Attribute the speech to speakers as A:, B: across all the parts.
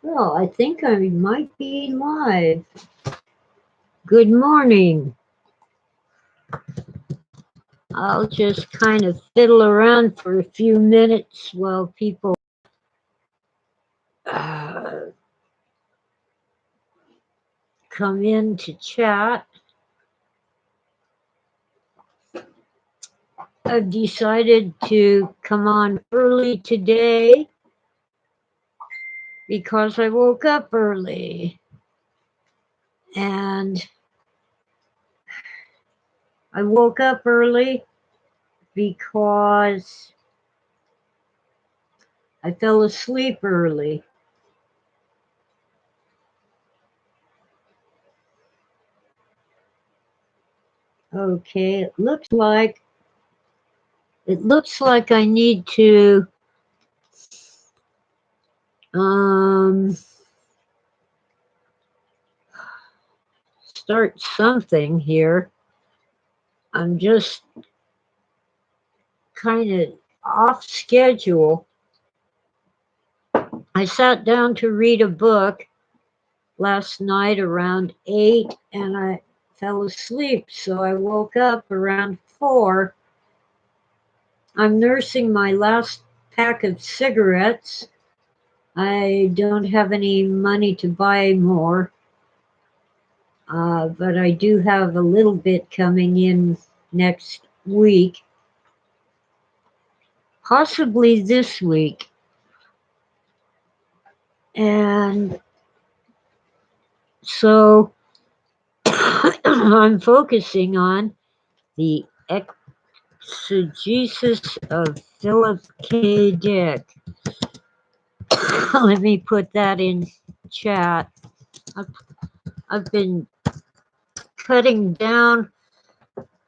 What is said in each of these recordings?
A: Well, I think I might be live. Good morning. I'll just kind of fiddle around for a few minutes while people uh, come in to chat. I've decided to come on early today because I woke up early. And I woke up early because I fell asleep early. Okay, it looks like I need to um start something here. I'm just kind of off schedule. I sat down to read a book last night around 8 and I fell asleep, so I woke up around 4. I'm nursing my last pack of cigarettes. I don't have any money to buy more, but I do have a little bit coming in next week, possibly this week. And so I'm focusing on the exegesis of Philip K. Dick. Let me put that in chat. I've, I've been cutting down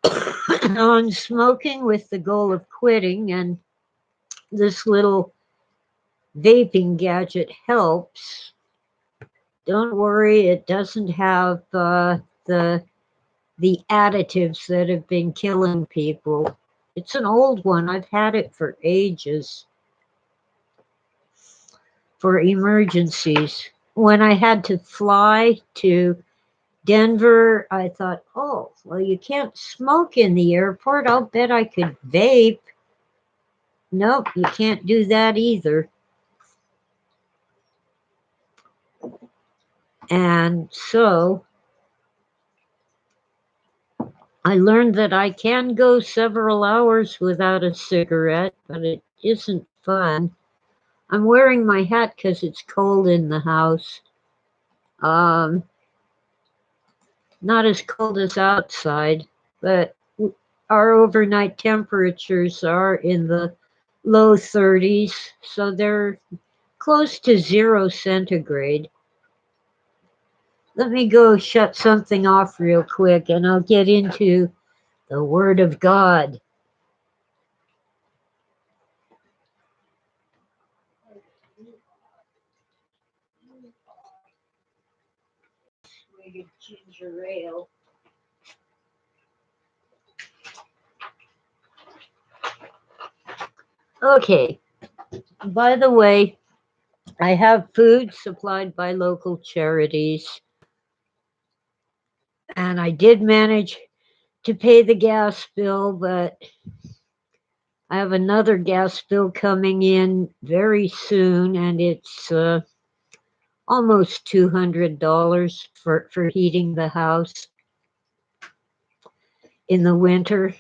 A: on smoking with the goal of quitting, and this little vaping gadget helps. Don't worry, it doesn't have the additives that have been killing people. It's an old one. I've had it for ages for emergencies. When I had to fly to Denver, I thought, oh, well, you can't smoke in the airport. I'll bet I could vape. Nope, you can't do that either. And so I learned that I can go several hours without a cigarette, but it isn't fun. I'm wearing my hat because it's cold in the house. Um, Not as cold as outside, but our overnight temperatures are in the low 30s, so they're close to 0 centigrade. Let me go shut something off real quick and I'll get into the Word of God. Ginger ale. Okay, by the way, I have food supplied by local charities, and I did manage to pay the gas bill, but I have another gas bill coming in very soon, and it's almost $200 for heating the house in the winter.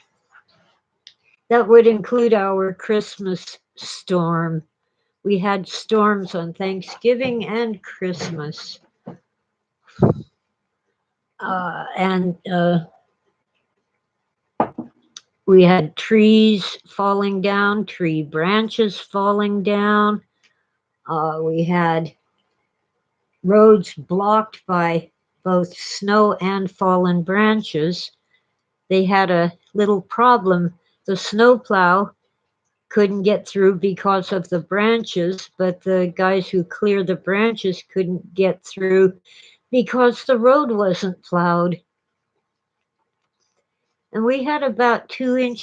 A: That would include our Christmas storm. We had storms on Thanksgiving and Christmas. And we had trees falling down, tree branches falling down. We had roads blocked by both snow and fallen branches. They had a little problem. The snowplow couldn't get through because of the branches, but the guys who clear the branches couldn't get through because the road wasn't plowed. And we had about 2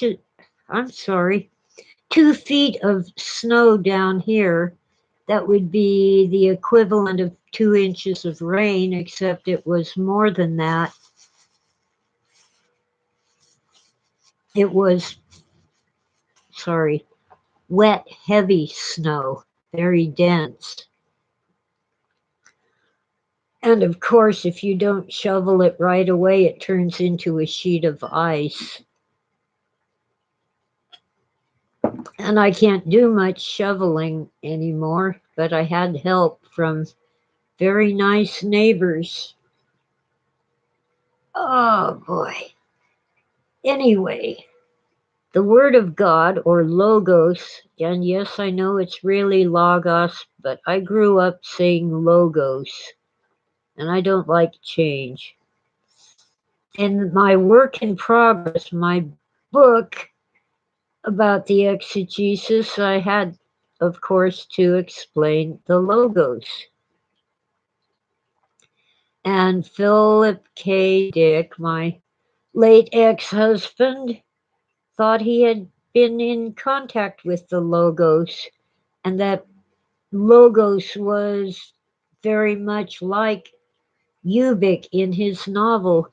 A: feet of snow down here. That would be the equivalent of 2 inches of rain, except it was more than that. It was, sorry, wet, heavy snow, very dense. And of course, if you don't shovel it right away, it turns into a sheet of ice. And I can't do much shoveling anymore, but I had help from very nice neighbors. Oh boy. Anyway, the Word of God, or Logos, and yes, I know it's really Logos, but I grew up saying Logos, and I don't like change. In my work in progress, my book about the exegesis, I had, of course, to explain the Logos. And Philip K. Dick, my late ex-husband, thought he had been in contact with the Logos, and that Logos was very much like Ubik in his novel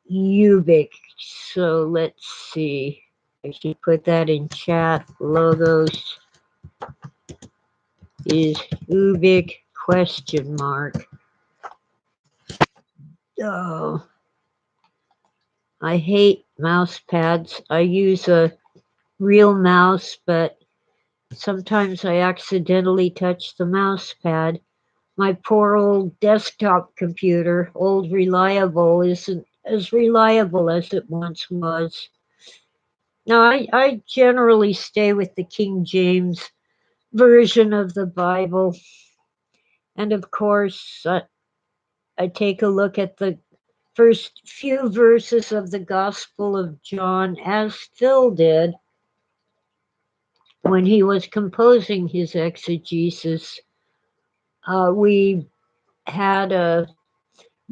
A: Ubik. So let's see. I should put that in chat. Logos is Ubik question mark. Oh, I hate mouse pads. I use a real mouse, but sometimes I accidentally touch the mouse pad. My poor old desktop computer, old reliable, isn't as reliable as it once was. Now, I generally stay with the King James version of the Bible. And of course, I take a look at the first few verses of the Gospel of John, as Phil did when he was composing his exegesis. We had a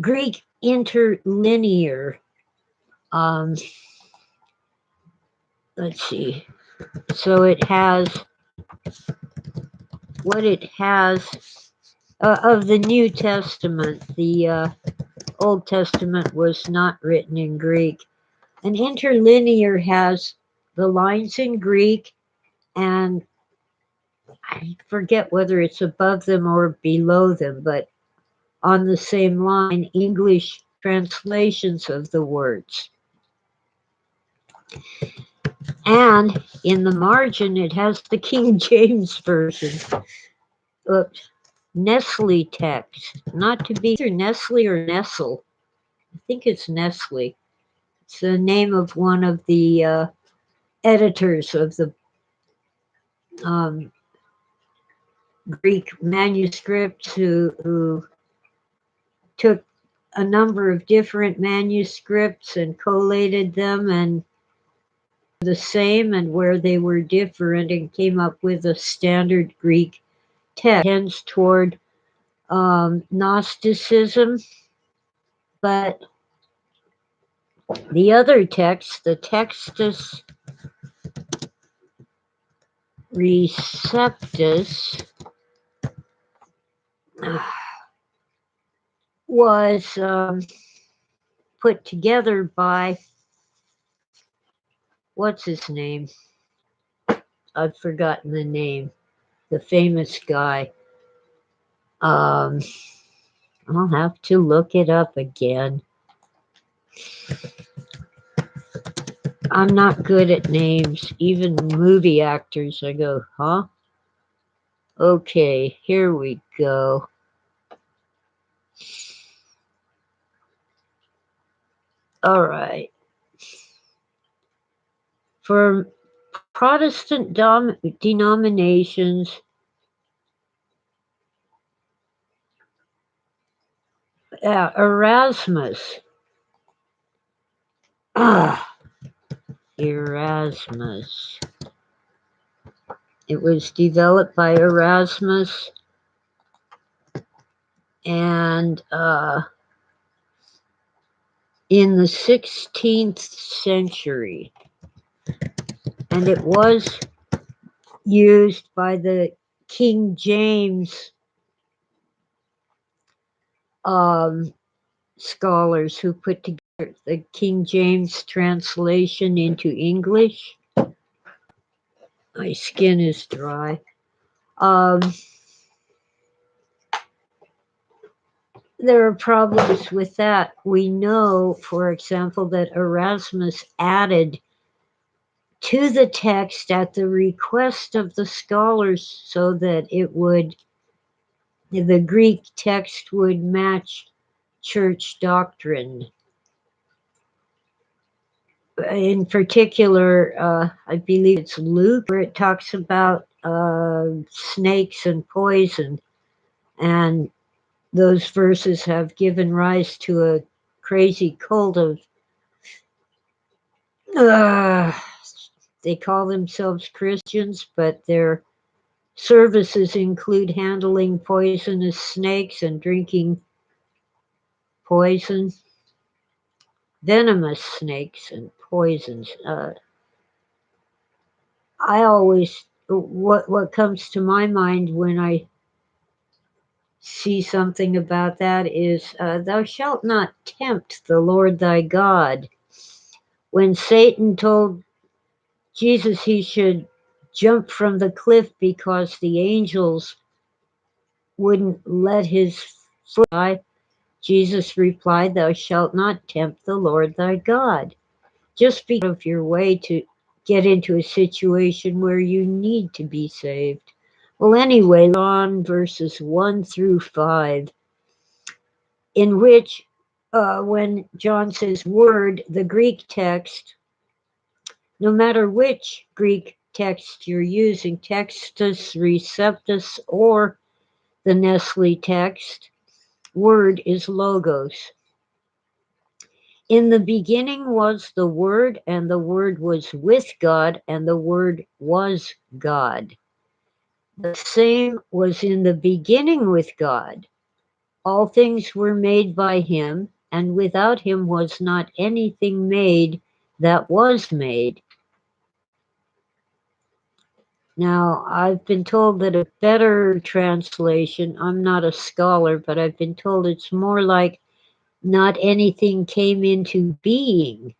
A: Greek interlinear. Um, let's see. So it has what it has of the New Testament. The Old Testament was not written in Greek. An interlinear has the lines in Greek, and I forget whether it's above them or below them, but on the same line, English translations of the words. And in the margin, it has the King James Version. Oops. Nestle text. Not to be either Nestle or Nestle. I think it's Nestle. It's the name of one of the editors of the um, Greek manuscripts who took a number of different manuscripts and collated them and the same and where they were different and came up with a standard Greek text. It tends toward Gnosticism, but the other text, the Textus Receptus, was put together by, what's his name? I've forgotten the name. The famous guy. I'll have to look it up again. I'm not good at names. Even movie actors, I go, huh? Okay, here we go. All right. For Protestant denominations, Erasmus. Erasmus. It was developed by Erasmus, and in the 16th century, and it was used by the King James um, scholars who put together the King James translation into English. My skin is dry. Um, there are problems with that. We know, for example, that Erasmus added to the text at the request of the scholars so that the Greek text would match church doctrine. In particular, I believe it's Luke, where it talks about snakes and poison. And those verses have given rise to a crazy cult of, uh, they call themselves Christians, but their services include handling poisonous snakes and drinking poison, venomous snakes and poisons. I always, what comes to my mind when I see something about that is, thou shalt not tempt the Lord thy God. When Satan told Jesus he should jump from the cliff because the angels wouldn't let his foot die, Jesus replied, thou shalt not tempt the Lord thy God. Just be out of your way to get into a situation where you need to be saved. Well, anyway, on verses 1 through 5, in which, when John says word, the Greek text, no matter which Greek text you're using, Textus Receptus or the Nestle text, word is logos. In the beginning was the Word, and the Word was with God, and the Word was God. The same was in the beginning with God. All things were made by him, and without him was not anything made that was made. Now, I've been told that a better translation, I'm not a scholar, but I've been told it's more like not anything came into being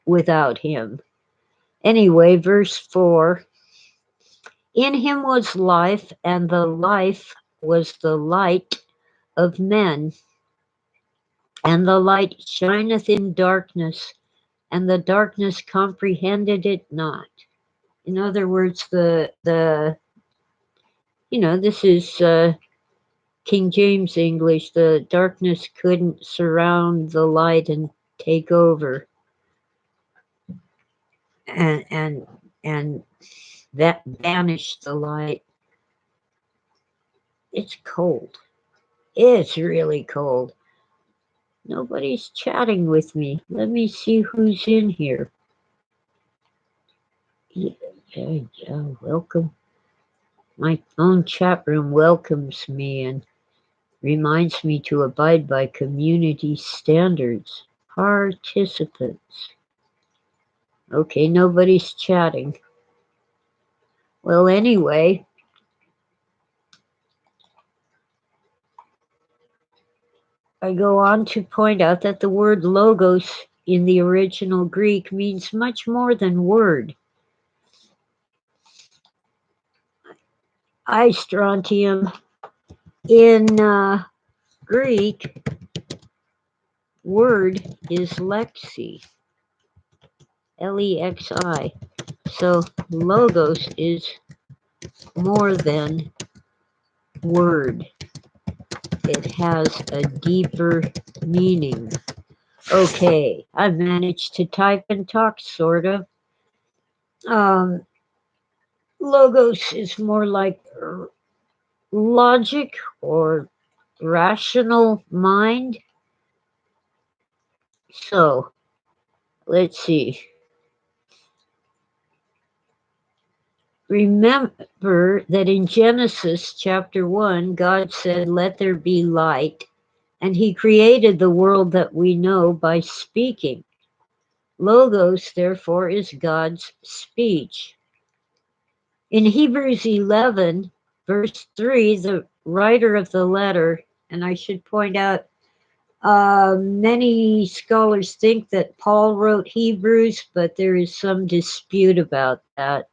A: without him. Anyway, verse 4, in him was life, and the life was the light of men. And the light shineth in darkness, and the darkness comprehended it not. In other words, this is King James English. The darkness couldn't surround the light and take over, and that banished the light. It's cold. It's really cold. Nobody's chatting with me. Let me see who's in here. Yeah, welcome. My own chat room welcomes me and reminds me to abide by community standards. Participants. Okay, nobody's chatting. Well, anyway, I go on to point out that the word logos in the original Greek means much more than word. I strontium in Greek, word is lexi, Lexi. So logos is more than word. It has a deeper meaning. Okay, I managed to type and talk, sort of. Um, logos is more like logic or rational mind. So, let's see. Remember that in Genesis chapter 1, God said, let there be light, and he created the world that we know by speaking. Logos, therefore, is God's speech. In Hebrews 11, verse 3, the writer of the letter, and I should point out, many scholars think that Paul wrote Hebrews, but there is some dispute about that.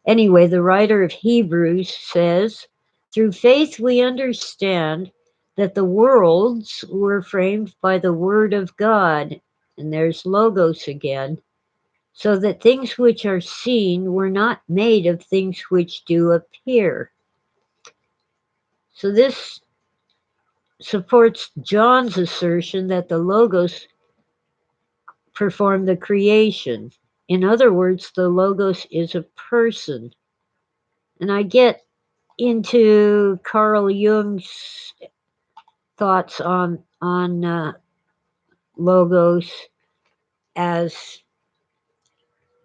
A: Anyway, the writer of Hebrews says, through faith we understand that the worlds were framed by the word of God, and there's logos again, so that things which are seen were not made of things which do appear. So this supports John's assertion that the logos performed the creation. In other words, the logos is a person. And I get into Carl Jung's thoughts on logos as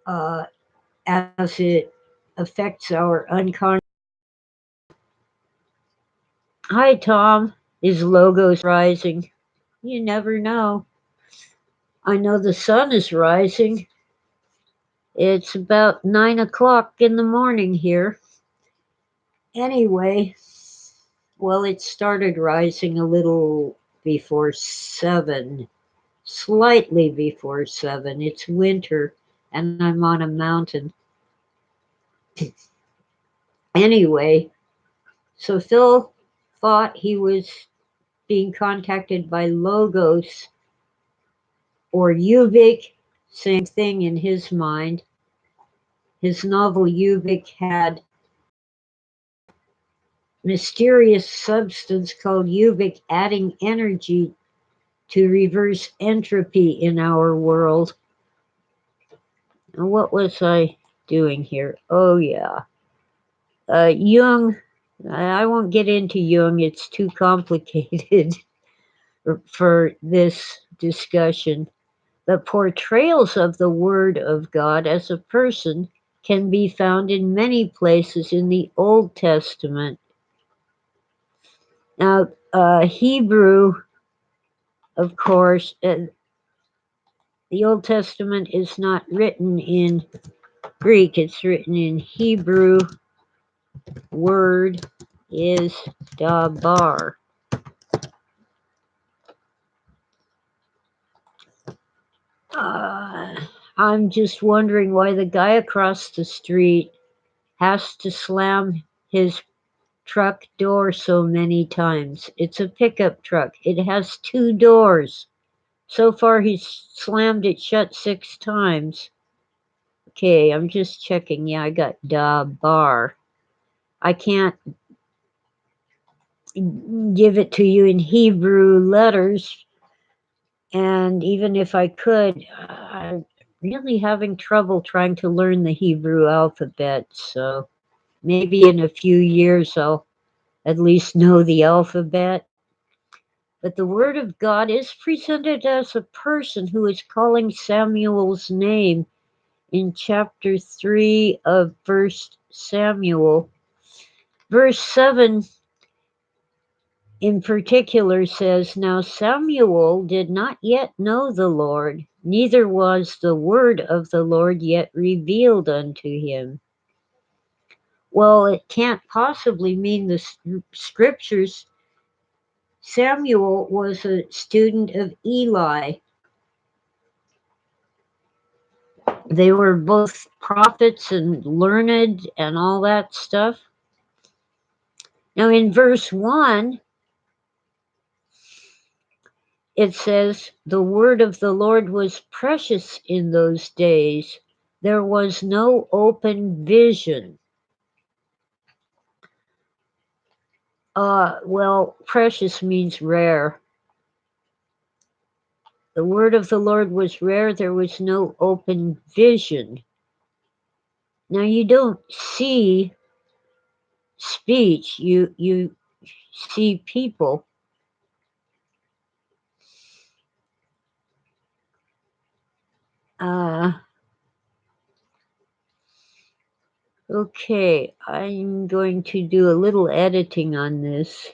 A: uh, as it affects our unconscious. Hi, Tom. Is logos rising? You never know. I know the sun is rising. It's about 9 o'clock in the morning here. Anyway, well, it started rising a little before 7, slightly before 7. It's winter, and I'm on a mountain. Anyway, so Phil thought he was being contacted by logos or Ubik, same thing in his mind. His novel Ubik had mysterious substance called Ubik adding energy to reverse entropy in our world. And what was I doing here? Oh, yeah. Jung, I won't get into Jung, it's too complicated for this discussion. The portrayals of the Word of God as a person can be found in many places in the Old Testament. Now, Hebrew, of course, the Old Testament is not written in Greek, it's written in Hebrew. Word is dabar. I'm just wondering why the guy across the street has to slam his truck door so many times. It's a pickup truck. It has 2 doors. So far, he's slammed it shut 6 times. Okay, I'm just checking. Yeah, I got dabar. I can't give it to you in Hebrew letters, and even if I could, I'm really having trouble trying to learn the Hebrew alphabet, so maybe in a few years I'll at least know the alphabet. But the Word of God is presented as a person who is calling Samuel's name in chapter 3 of 1 Samuel. Verse 7 in particular says, Now Samuel did not yet know the Lord, neither was the word of the Lord yet revealed unto him. Well, it can't possibly mean the scriptures. Samuel was a student of Eli. They were both prophets and learned and all that stuff. Now in verse 1, it says, The word of the Lord was precious in those days. There was no open vision. Well, precious means rare. The word of the Lord was rare. There was no open vision. Now you don't see speech. You see people. Okay, I'm going to do a little editing on this.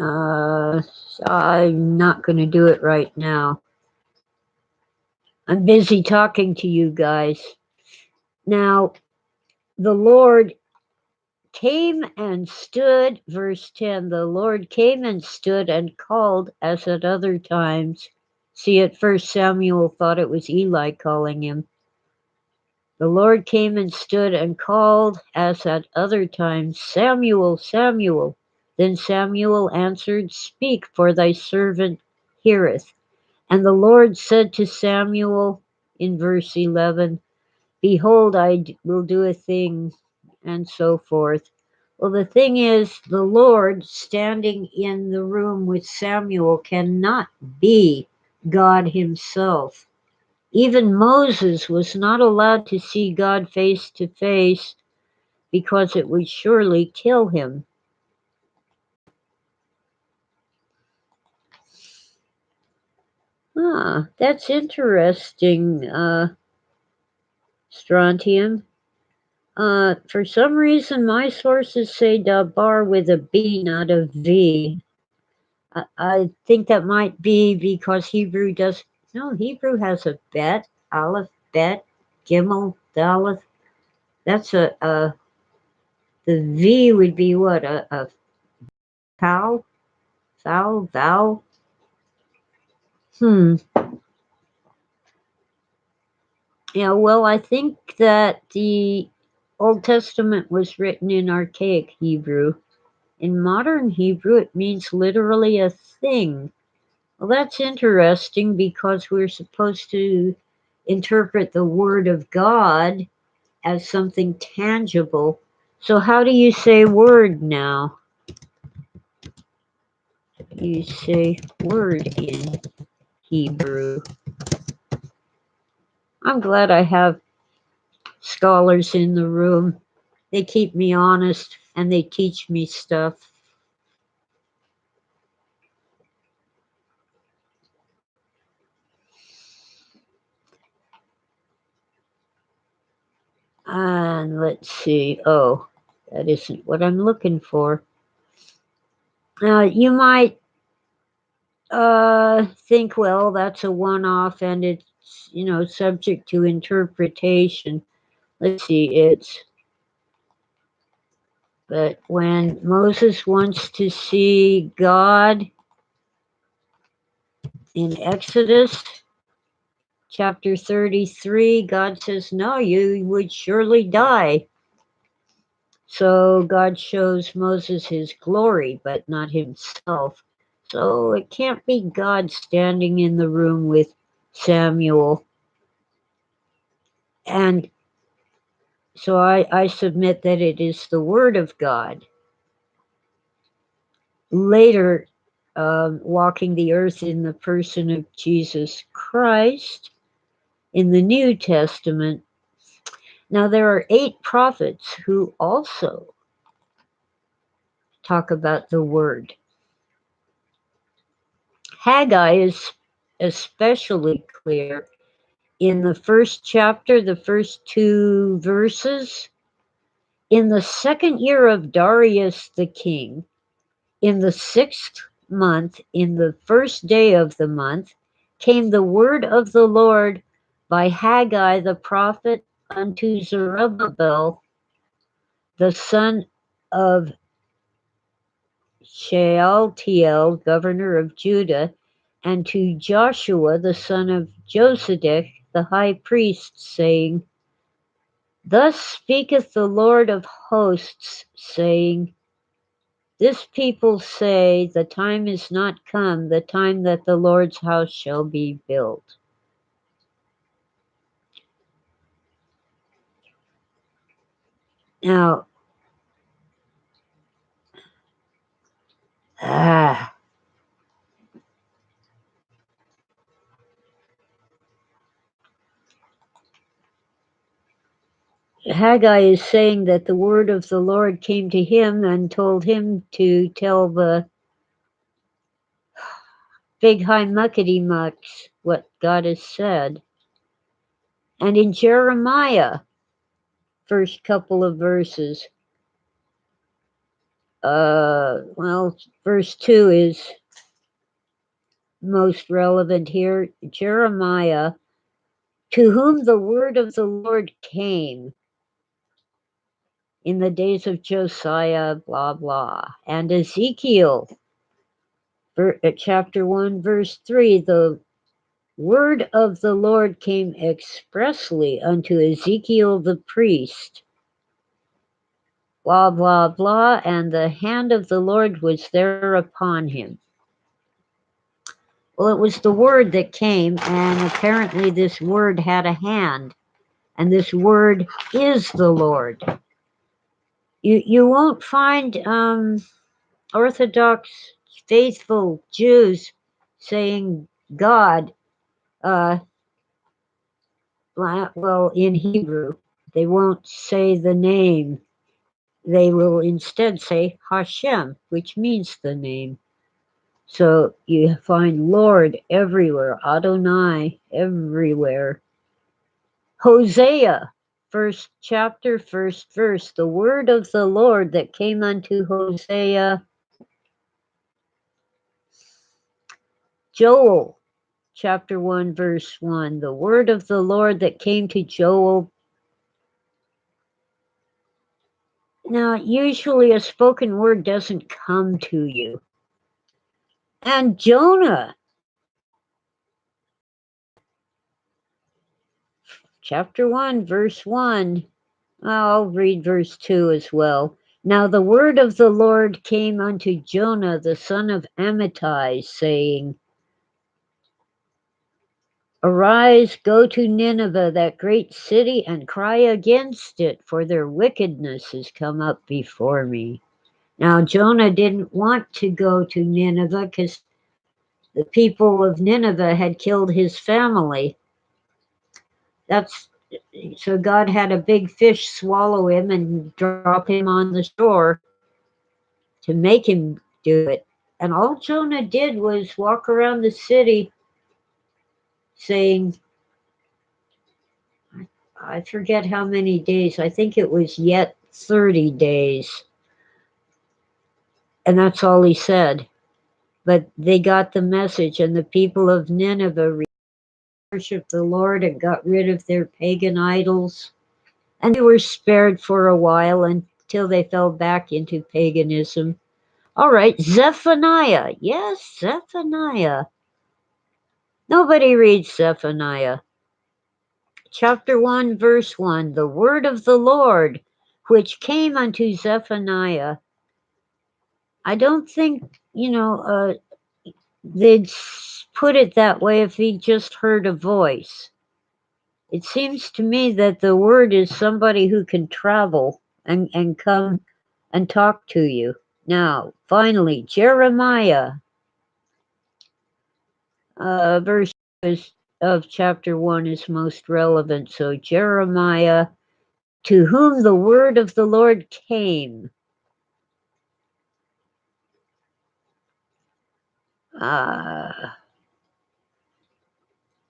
A: Uh, I'm not going to do it right now. I'm busy talking to you guys. Now, the Lord came and stood, verse 10, the Lord came and stood and called as at other times. See, at first Samuel thought it was Eli calling him. The Lord came and stood and called as at other times, Samuel, Samuel. Then Samuel answered, Speak, for thy servant heareth. And the Lord said to Samuel in verse 11, Behold, will do a thing, and so forth. Well, the thing is, the Lord standing in the room with Samuel cannot be God himself. Even Moses was not allowed to see God face to face because it would surely kill him. That's interesting, Strontium. For some reason, my sources say Dabar with a B, not a V. I think that might be because Hebrew does. No, Hebrew has a bet, aleph, bet, gimel, daleth. That's the V would be what? A cow? Foul? Vowel? Hmm. Yeah, well, I think that the Old Testament was written in archaic Hebrew. In modern Hebrew, it means literally a thing. Well, that's interesting because we're supposed to interpret the Word of God as something tangible. So, how do you say word now? You say word in Hebrew. I'm glad I have scholars in the room. They keep me honest and they teach me stuff. And let's see. Oh, that isn't what I'm looking for. You might think, well, that's a one-off and it's, subject to interpretation. Let's see, but when Moses wants to see God in Exodus chapter 33, God says, no, you would surely die. So God shows Moses his glory, but not himself. So it can't be God standing in the room with Samuel. And so I submit that it is the Word of God. Later, walking the earth in the person of Jesus Christ in the New Testament. Now, there are 8 prophets who also talk about the Word. Haggai is especially clear in the first chapter, the first 2 verses. In the second year of Darius the king, in the 6th month, in the first day of the month, came the word of the Lord by Haggai the prophet unto Zerubbabel, the son of Shealtiel, governor of Judah, and to Joshua, the son of Josedech, the high priest, saying, Thus speaketh the Lord of hosts, saying, This people say, The time is not come, the time that the Lord's house shall be built. Now, Haggai is saying that the word of the Lord came to him and told him to tell the big high muckety mucks what God has said. And in Jeremiah, first couple of verses, Well, verse 2 is most relevant here. Jeremiah, to whom the word of the Lord came in the days of Josiah, blah, blah. And Ezekiel, chapter 1, verse 3, the word of the Lord came expressly unto Ezekiel the priest, blah, blah, blah, and the hand of the Lord was there upon him. Well, it was the word that came, and apparently this word had a hand, and this word is the Lord. You won't find Orthodox faithful Jews saying God, well, in Hebrew. They won't say the name. They will instead say Hashem, which means the name. So you find Lord everywhere, Adonai everywhere. Hosea, first chapter, first verse, the word of the Lord that came unto Hosea. Joel, chapter 1, verse 1, the word of the Lord that came to Joel. Now, usually a spoken word doesn't come to you. And Jonah, chapter 1, verse 1. I'll read verse 2 as well. Now the word of the Lord came unto Jonah, the son of Amittai, saying, Arise, go to Nineveh, that great city, and cry against it, for their wickedness has come up before me. Now Jonah didn't want to go to Nineveh because the people of Nineveh had killed his family. So God had a big fish swallow him and drop him on the shore to make him do it. And all Jonah did was walk around the city saying, I forget how many days, I think it was yet 30 days. And that's all he said. But they got the message, and the people of Nineveh worshiped the Lord and got rid of their pagan idols. And they were spared for a while until they fell back into paganism. All right, Zephaniah. Yes, Zephaniah. Nobody reads Zephaniah. Chapter 1, verse 1, the word of the Lord, which came unto Zephaniah. I don't think, they'd put it that way if he just heard a voice. It seems to me that the word is somebody who can travel and come and talk to you. Now, finally, Jeremiah, verse of chapter 1 is most relevant. So Jeremiah, to whom the word of the Lord came.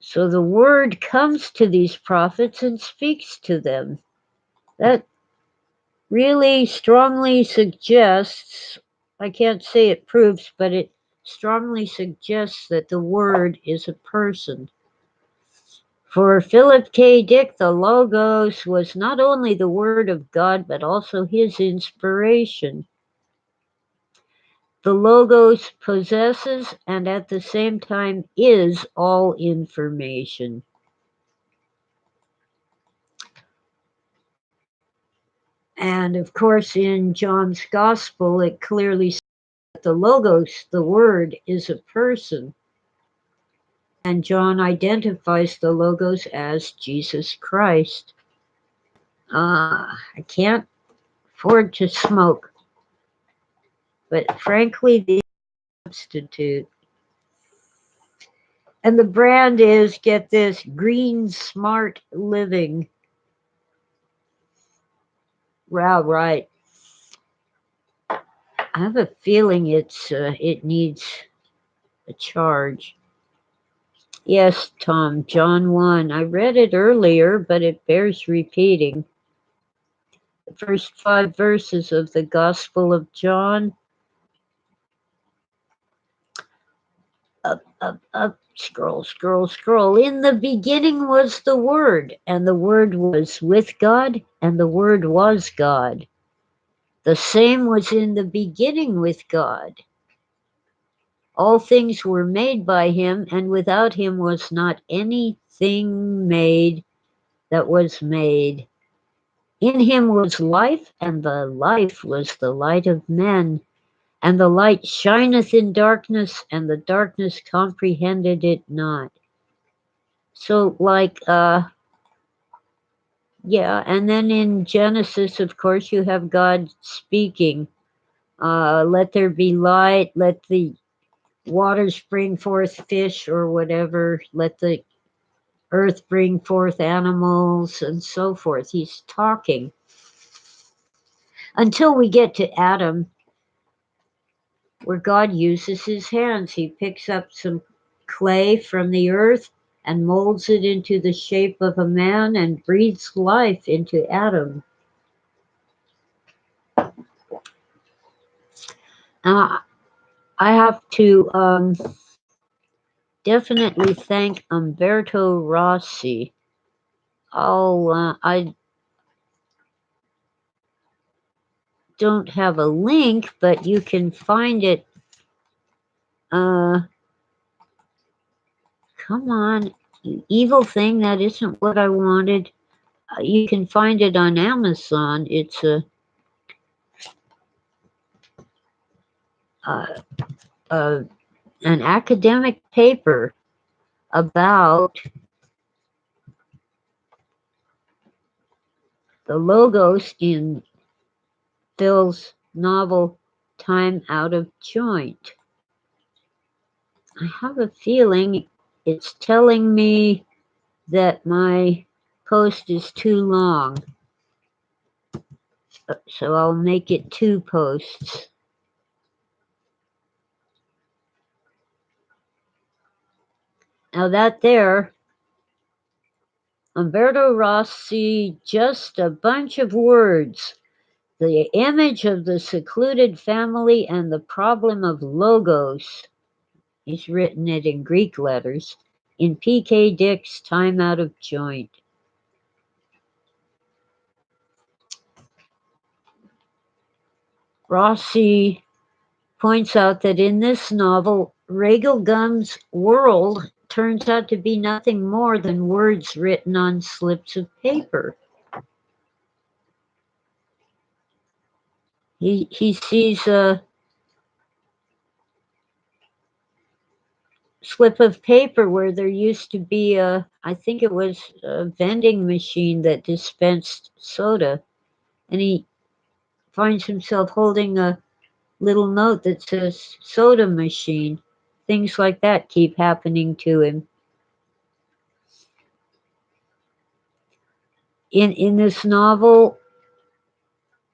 A: So the word comes to these prophets and speaks to them. That really strongly suggests, I can't say it proves, but it strongly suggests that the word is a person. For Philip K. Dick, the Logos was not only the word of God, but also his inspiration. The Logos possesses and at the same time is all information. And of course, in John's Gospel, it clearly says that the Logos, the Word, is a person. And John identifies the Logos as Jesus Christ. I can't afford to smoke, but frankly, the substitute. And the brand is, get this, Green Smart Living. Wow, right. I have a feeling it needs a charge. Yes, Tom, John 1. I read it earlier, but it bears repeating. the first 5 verses of the Gospel of John. Up, up, up, scroll, scroll, scroll. In the beginning was the Word, and the Word was with God, and the Word was God. The same was in the beginning with God. All things were made by him, and without him was not anything made that was made. In him was life, and the life was the light of men. And the light shineth in darkness, and the darkness comprehended it not. So, yeah, and then in Genesis, of course, you have God speaking. Let there be light, let the waters bring forth fish or whatever, let the earth bring forth animals, and so forth. He's talking. Until we get to Adam, where God uses his hands. He picks up some clay from the earth and molds it into the shape of a man and breathes life into Adam. Now, I have to definitely thank Umberto Rossi. I don't have a link, but you can find it. Come on, you evil thing, that isn't what I wanted. You can find it on Amazon. It's uh, an academic paper about the logos in Phil's novel Time Out of Joint. I have a feeling it's telling me that my post is too long, so I'll make it 2 posts. Now that there, Umberto Rossi, just a bunch of words. The image of the secluded family and the problem of logos. He's written it in Greek letters. In P.K. Dick's Time Out of Joint. Rossi points out that in this novel, Regelgum's world turns out to be nothing more than words written on slips of paper. He sees a slip of paper where there used to be I think it was a vending machine that dispensed soda, and he finds himself holding a little note that says soda machine. Things like that keep happening to him. In this novel,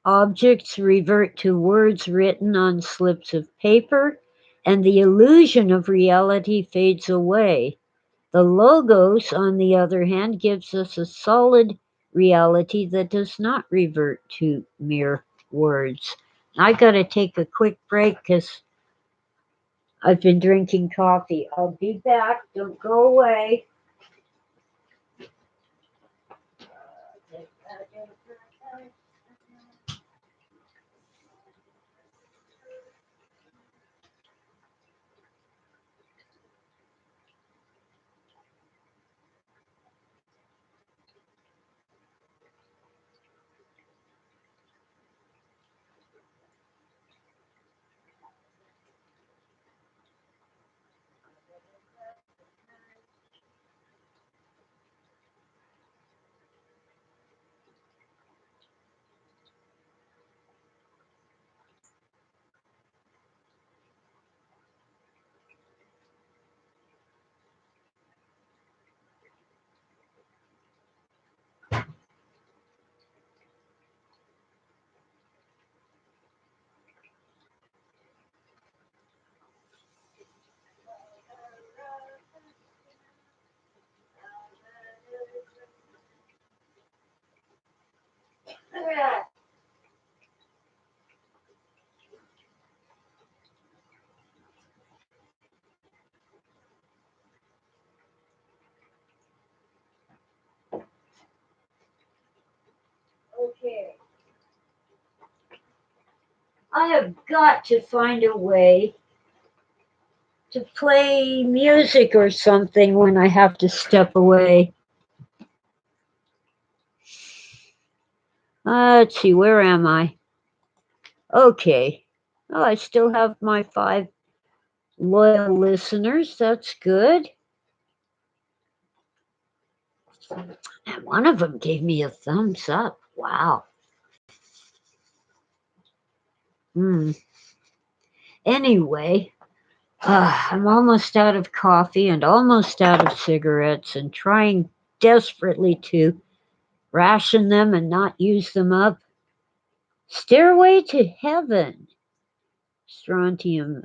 A: objects revert to words written on slips of paper, and the illusion of reality fades away. The logos, on the other hand, gives us a solid reality that does not revert to mere words. I got to take a quick break because I've been drinking coffee. I'll be back. Don't go away. I have got to find a way to play music or something when I have to step away. Let's see, where am I? Okay. Oh, I still have my 5 loyal listeners. That's good. And one of them gave me a thumbs up. Wow. Hmm. Anyway, I'm almost out of coffee and almost out of cigarettes and trying desperately to ration them and not use them up. Stairway to Heaven. Strontium.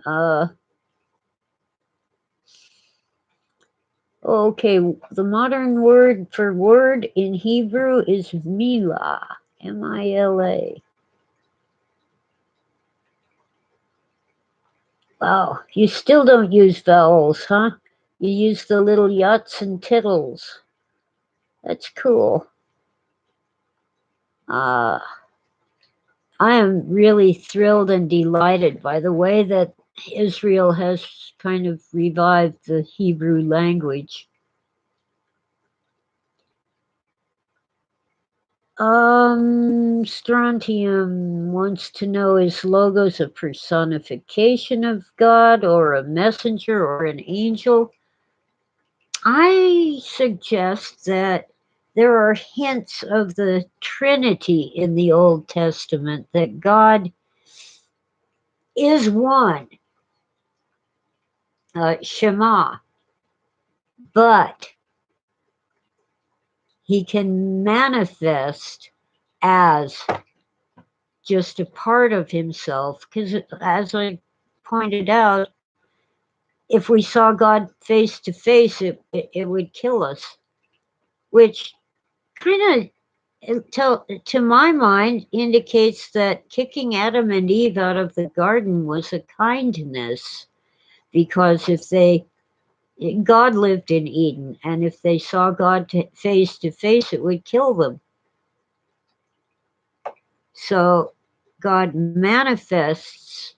A: Okay, the modern word for word in Hebrew is Mila. Mila. Wow, you still don't use vowels, huh? You use the little yuts and tittles. That's cool. Uh, I am really thrilled and delighted by the way that Israel has kind of revived the Hebrew language. Strontium wants to know, is Logos a personification of God or a messenger or an angel? I suggest that there are hints of the Trinity in the Old Testament, that God is one, Shema, but he can manifest as just a part of himself. Because, as I pointed out, if we saw God face to face, it would kill us, which kind of, to my mind, indicates that kicking Adam and Eve out of the garden was a kindness, because if God lived in Eden, and if they saw God face to face, it would kill them. So God manifests,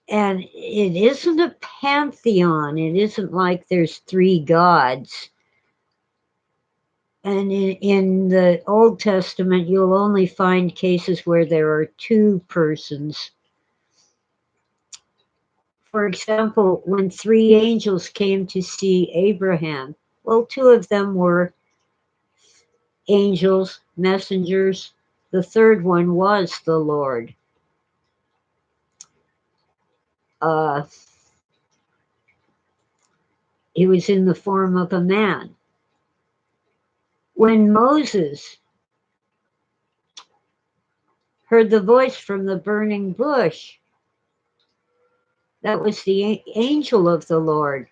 A: and it isn't a pantheon. It isn't like there's 3 gods. And in the Old Testament, you'll only find cases where there are 2 persons. For example, when 3 angels came to see Abraham, well, 2 of them were angels, messengers. The third one was the Lord. He was in the form of a man. When Moses heard the voice from the burning bush, that was the angel of the Lord.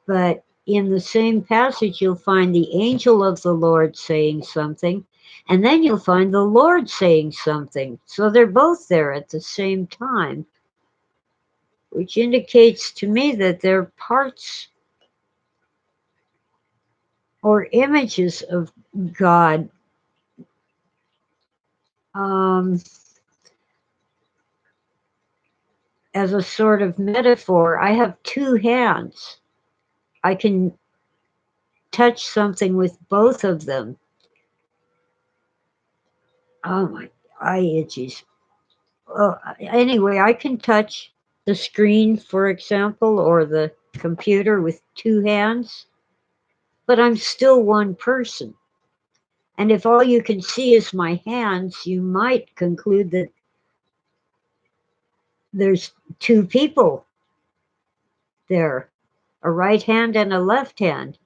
A: But in the same passage, you'll find the angel of the Lord saying something, and then you'll find the Lord saying something. So they're both there at the same time, which indicates to me that they're parts or images of God. As a sort of metaphor, I have 2 hands. I can touch something with both of them. Oh my eye itches. Anyway, I can touch the screen, for example, or the computer with 2 hands, but I'm still one person. And if all you can see is my hands, you might conclude that there's 2 people there, a right hand and a left hand,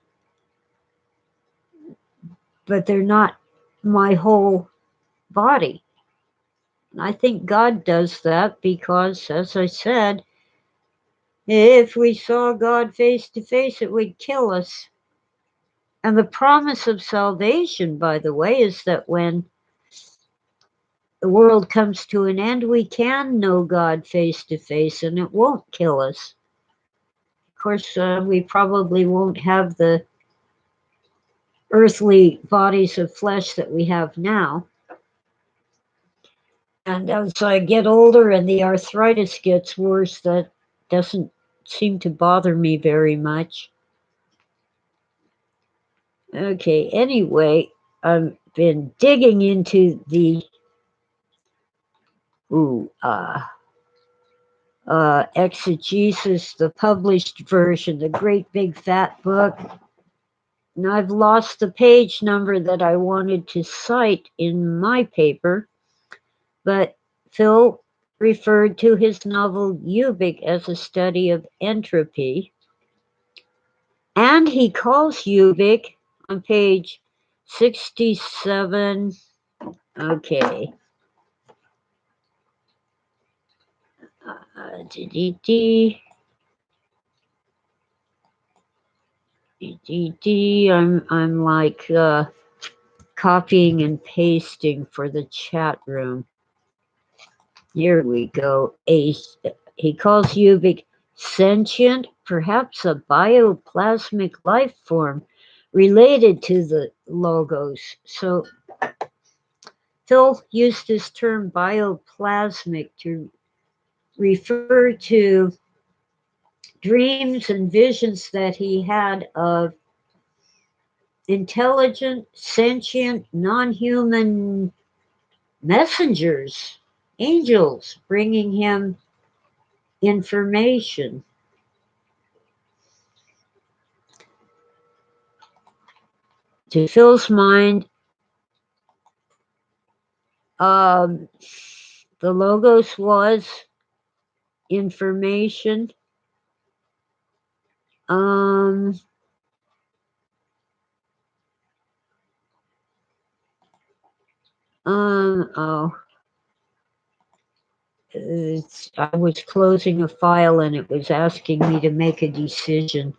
A: but they're not my whole body. And I think God does that because, as I said, if we saw God face to face, it would kill us. And the promise of salvation, by the way, is that when the world comes to an end, we can know God face to face and it won't kill us. Of course, we probably won't have the earthly bodies of flesh that we have now. And as I get older and the arthritis gets worse, that doesn't seem to bother me very much. Okay, anyway, I've been digging into the ooh, exegesis, the published version, the great big fat book. And I've lost the page number that I wanted to cite in my paper, but Phil referred to his novel Ubik as a study of entropy. And he calls Ubik on page 67. Okay. D. I'm like copying and pasting for the chat room. Here we go. He calls Ubik sentient, perhaps a bioplasmic life form related to the logos. So Phil used this term bioplasmic to refer to dreams and visions that he had of intelligent, sentient, non-human messengers, angels, bringing him information. To Phil's mind, the logos was information. Um, oh, I was closing a file and it was asking me to make a decision.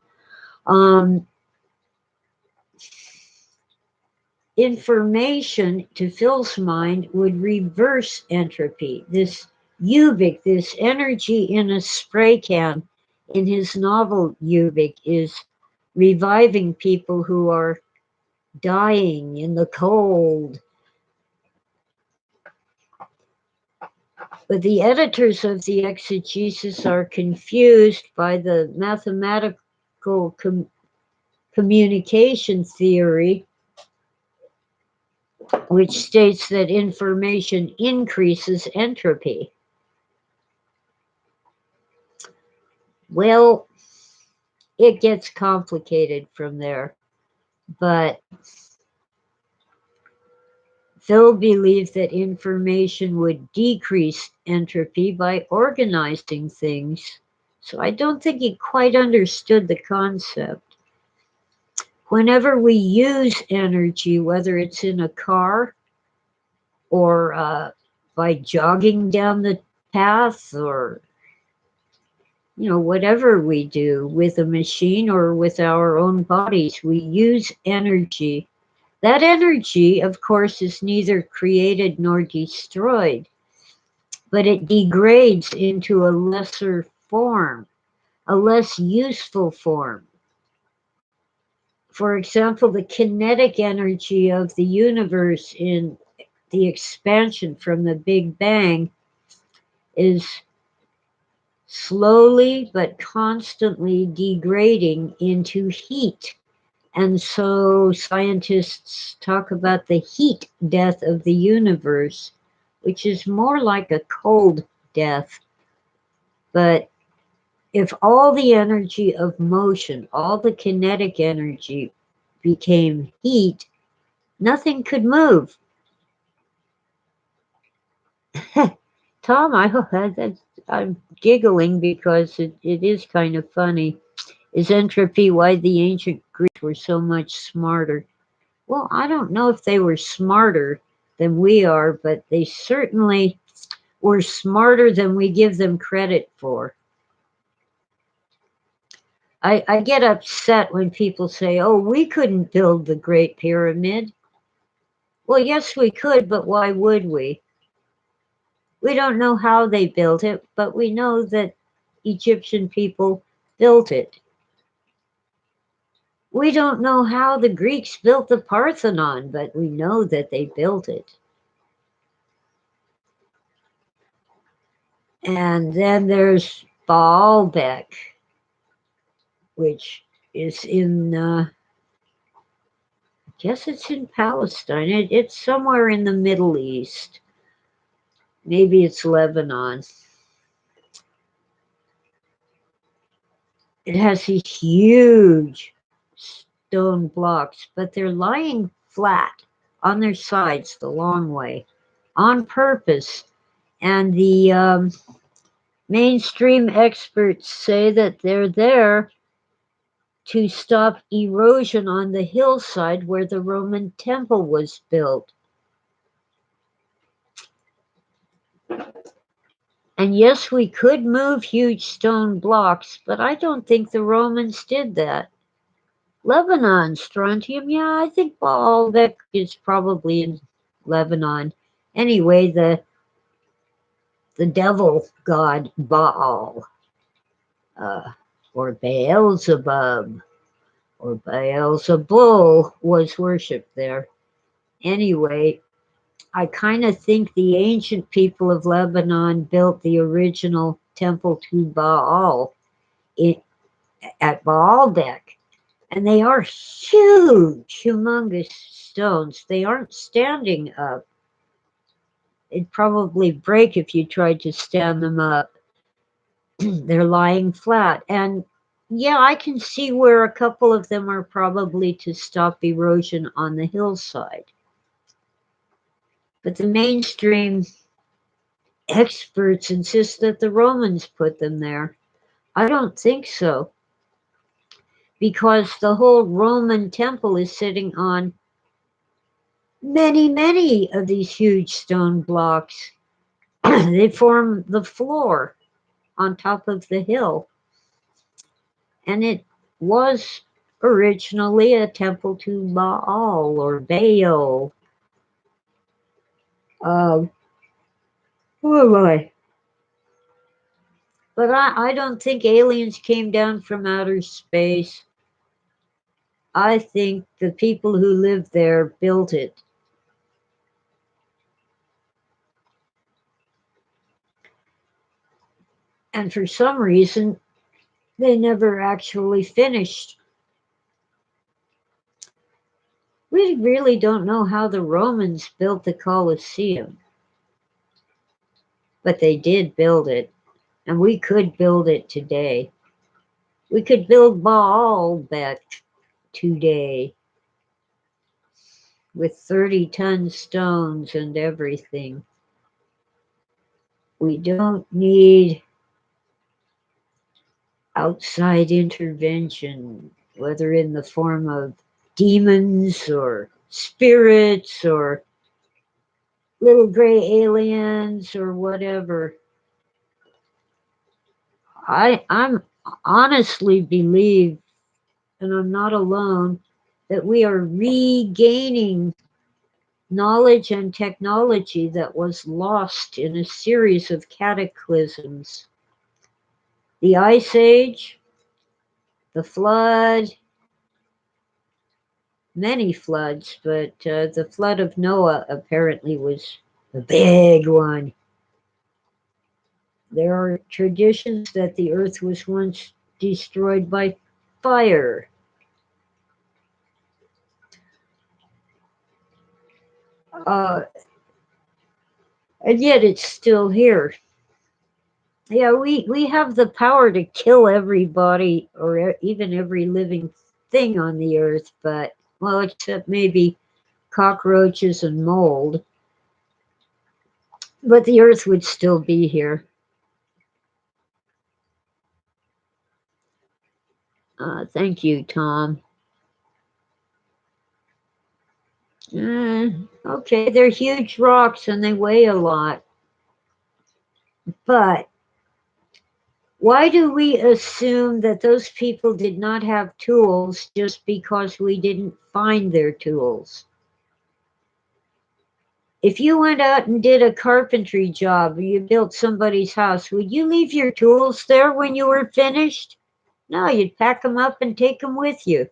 A: Information, to Phil's mind, would reverse entropy. This Ubik, this energy in a spray can in his novel Ubik, is reviving people who are dying in the cold. But the editors of the exegesis are confused by the mathematical communication theory, which states that information increases entropy. Well, it gets complicated from there, but Phil believed that information would decrease entropy by organizing things. So I don't think he quite understood the concept. Whenever we use energy, whether it's in a car or by jogging down the path or whatever we do with a machine or with our own bodies, we use energy. That energy, of course, is neither created nor destroyed, but it degrades into a lesser form, a less useful form. For example, the kinetic energy of the universe in the expansion from the Big Bang is slowly but constantly degrading into heat. And so scientists talk about the heat death of the universe, which is more like a cold death. But if all the energy of motion, all the kinetic energy became heat, nothing could move. Tom, I hope I'm giggling because it is kind of funny. Is entropy why the ancient Greeks were so much smarter? Well, I don't know if they were smarter than we are, but they certainly were smarter than we give them credit for. I get upset when people say, oh, we couldn't build the Great Pyramid. Well, yes, we could, but why would we? We don't know how they built it, but we know that Egyptian people built it. We don't know how the Greeks built the Parthenon, but we know that they built it. And then there's Baalbek, which is in, I guess it's in Palestine. It's somewhere in the Middle East. Maybe it's Lebanon. It has these huge stone blocks, but they're lying flat on their sides the long way on purpose. And the mainstream experts say that they're there to stop erosion on the hillside where the Roman temple was built. And yes, we could move huge stone blocks, but I don't think the Romans did that. Lebanon, strontium, yeah, I think Baalbek is probably in Lebanon. Anyway, the devil god Baal, uh, or Beelzebub, or Beelzebul was worshipped there. Anyway, I kind of think the ancient people of Lebanon built the original temple to Baal in, at Baalbek. And they are huge, humongous stones. They aren't standing up. It'd probably break if you tried to stand them up. They're lying flat. And yeah, I can see where a couple of them are probably to stop erosion on the hillside. But the mainstream experts insist that the Romans put them there. I don't think so, because the whole Roman temple is sitting on many of these huge stone blocks. They form the floor on top of the hill. And it was originally a temple to Baal or Baal. Uh, oh boy. But I don't think aliens came down from outer space. I think the people who lived there built it. And for some reason, they never actually finished. We really don't know how the Romans built the Colosseum, but they did build it, and we could build it today. We could build Baalbek today with 30-ton stones and everything. We don't need outside intervention, whether in the form of demons or spirits or little gray aliens or whatever. I'm honestly believe, and I'm not alone, that we are regaining knowledge and technology that was lost in a series of cataclysms. The Ice Age, the flood, many floods, but the flood of Noah apparently was a big one. There are traditions that the earth was once destroyed by fire. Uh, and yet it's still here. Yeah, we have the power to kill everybody or even every living thing on the earth, but, well, except maybe cockroaches and mold. But the earth would still be here. Thank you, Tom. Okay, they're huge rocks and they weigh a lot. But why do we assume that those people did not have tools just because we didn't find their tools? If you went out and did a carpentry job or you built somebody's house, would you leave your tools there when you were finished? No, you'd pack them up and take them with you.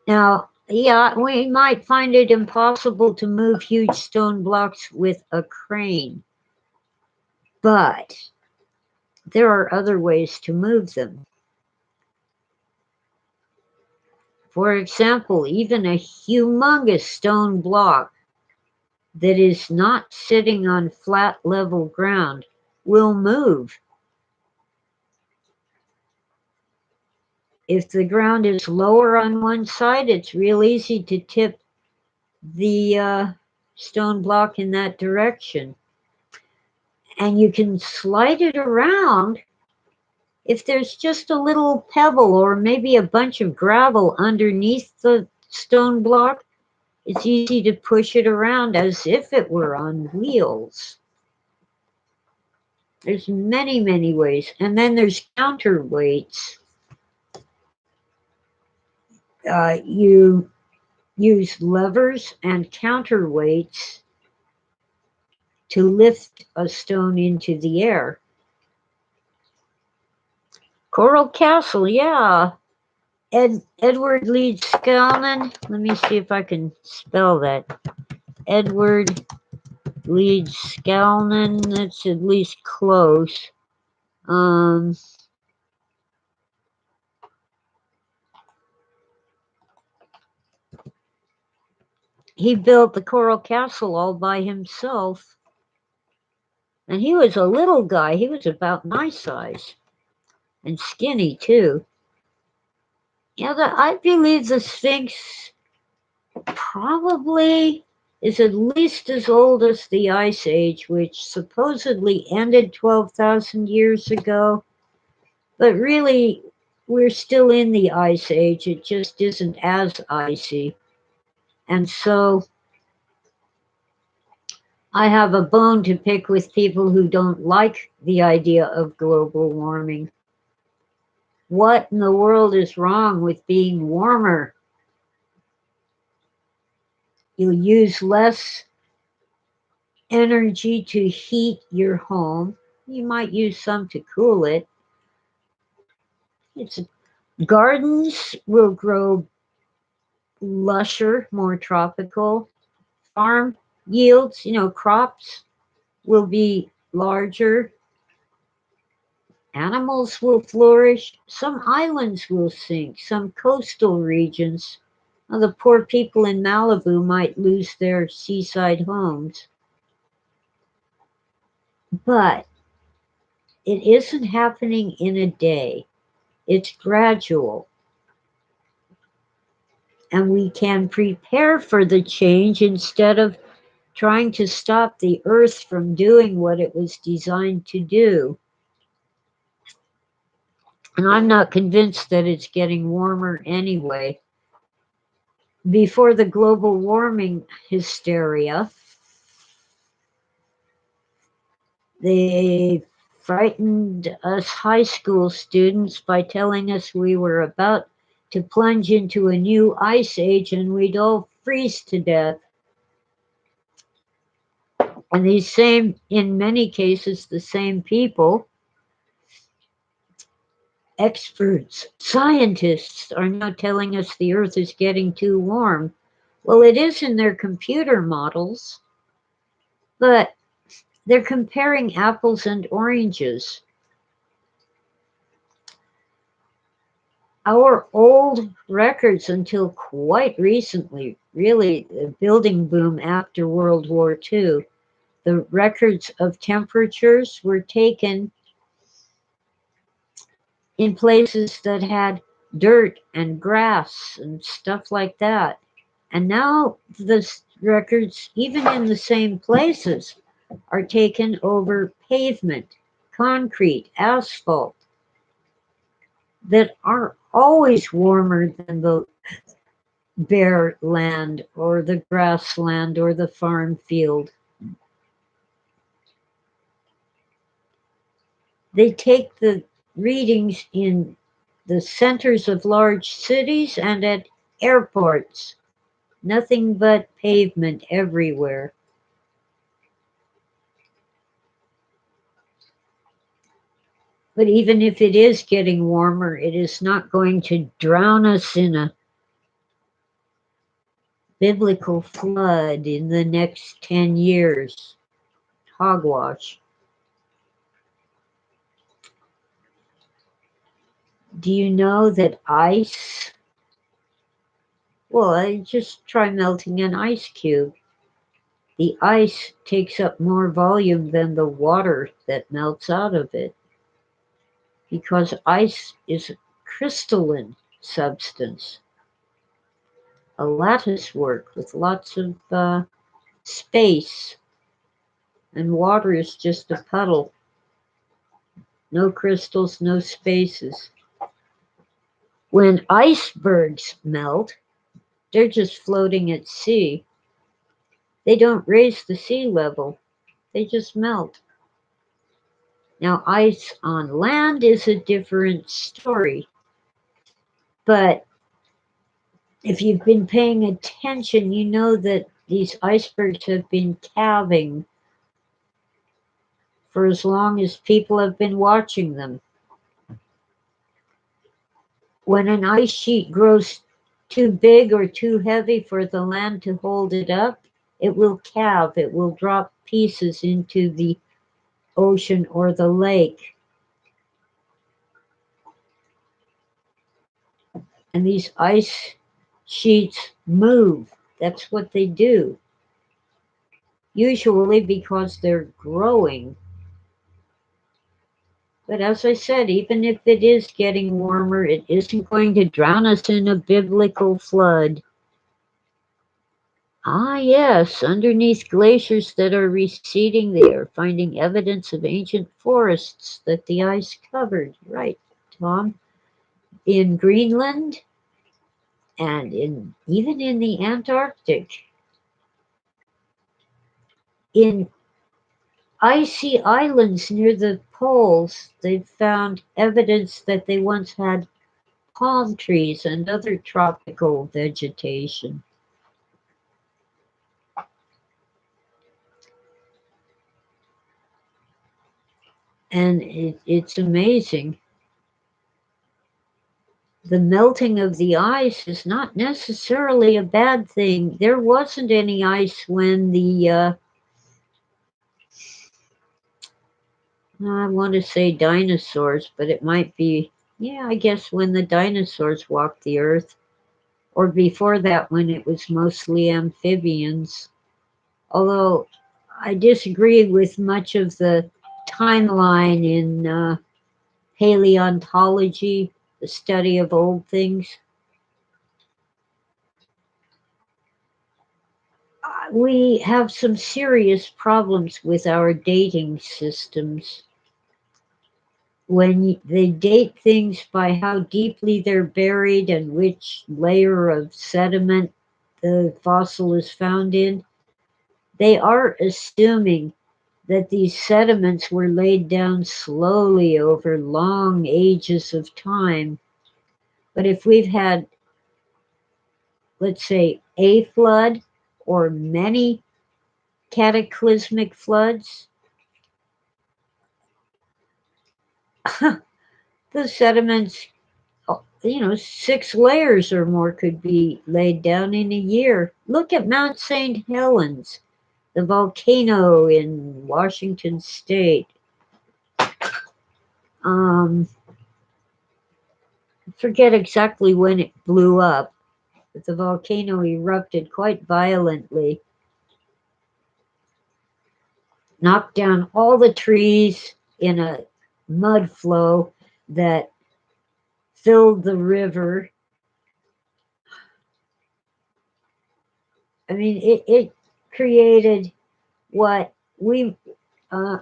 A: Now, Yeah, we might find it impossible to move huge stone blocks with a crane, but there are other ways to move them. For example, even a humongous stone block that is not sitting on flat level ground will move. If the ground is lower on one side, it's real easy to tip the stone block in that direction. And you can slide it around if there's just a little pebble or maybe a bunch of gravel underneath the stone block. It's easy to push it around as if it were on wheels. There's many, many ways. And then there's counterweights. You use levers and counterweights to lift a stone into the air. Coral Castle, yeah. Edward Leeds Skelman. Let me see if I can spell that. Edward Leeds Skelman. That's at least close. He built the Coral Castle all by himself. And he was a little guy. He was about my size. And skinny, too. Yeah, I believe the Sphinx probably is at least as old as the Ice Age, which supposedly ended 12,000 years ago. But really, we're still in the Ice Age. It just isn't as icy. And so I have a bone to pick with people who don't like the idea of global warming. What in the world is wrong with being warmer? You use less energy to heat your home. You might use some to cool it. It's, gardens will grow lusher, more tropical. Farm yields, crops will be larger. Animals will flourish. Some islands will sink. Some coastal regions. The poor people in Malibu might lose their seaside homes. But it isn't happening in a day. It's gradual. And we can prepare for the change instead of trying to stop the earth from doing what it was designed to do. And I'm not convinced that it's getting warmer anyway. Before the global warming hysteria, they frightened us high school students by telling us we were about to plunge into a new ice age and we'd all freeze to death. And these same, in many cases, the same people, experts, scientists, are now telling us the Earth is getting too warm. Well, it is in their computer models, but they're comparing apples and oranges. Our old records until quite recently, really the building boom after World War II, the records of temperatures were taken in places that had dirt and grass and stuff like that. And now the records, even in the same places, are taken over pavement, concrete, asphalt, that are always warmer than the bare land or the grassland or the farm field. They take the readings in the centers of large cities and at airports. Nothing but pavement everywhere. But even if it is getting warmer, it is not going to drown us in a biblical flood in the next 10 years. Hogwash. Do you know that ice? Well, I just try melting an ice cube. The ice takes up more volume than the water that melts out of it because ice is a crystalline substance, a lattice work with lots of space, and water is just a puddle. No crystals, no spaces. When icebergs melt, they're just floating at sea. They don't raise the sea level, they just melt. Now, ice on land is a different story, but if you've been paying attention, you know that these icebergs have been calving for as long as people have been watching them. When an ice sheet grows too big or too heavy for the land to hold it up, it will calve, it will drop pieces into the ocean or the lake. And these ice sheets move. That's what they do. Usually because they're growing. But as I said, even if it is getting warmer, it isn't going to drown us in a biblical flood. Ah, yes, underneath glaciers that are receding, they are finding evidence of ancient forests that the ice covered. Right, Tom? In Greenland and even in the Antarctic. In icy islands near the poles, they've found evidence that they once had palm trees and other tropical vegetation. And it's amazing. The melting of the ice is not necessarily a bad thing. There wasn't any ice when I want to say dinosaurs, but it might be, yeah, I guess when the dinosaurs walked the earth, or before that when it was mostly amphibians. Although I disagree with much of the timeline in paleontology, the study of old things. We have some serious problems with our dating systems. When they date things by how deeply they're buried and which layer of sediment the fossil is found in, they are assuming that these sediments were laid down slowly over long ages of time. But if we've had, let's say, a flood or many cataclysmic floods, the sediments, 6 layers or more could be laid down in a year. Look at Mount St. Helens, the volcano in Washington State. I forget exactly when it blew up, but the volcano erupted quite violently, knocked down all the trees in a mud flow that filled the river. I mean, it created what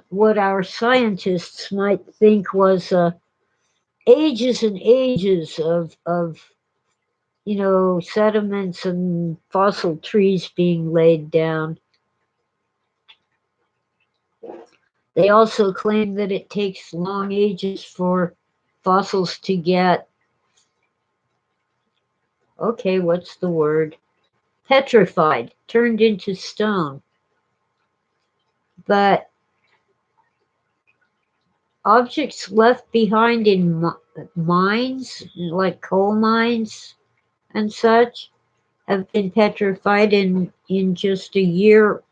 A: what our scientists might think was ages and ages of sediments and fossil trees being laid down. They also claim that it takes long ages for fossils to get, okay, what's the word? Petrified, turned into stone. But objects left behind in mines, like coal mines and such, have been petrified in just a year,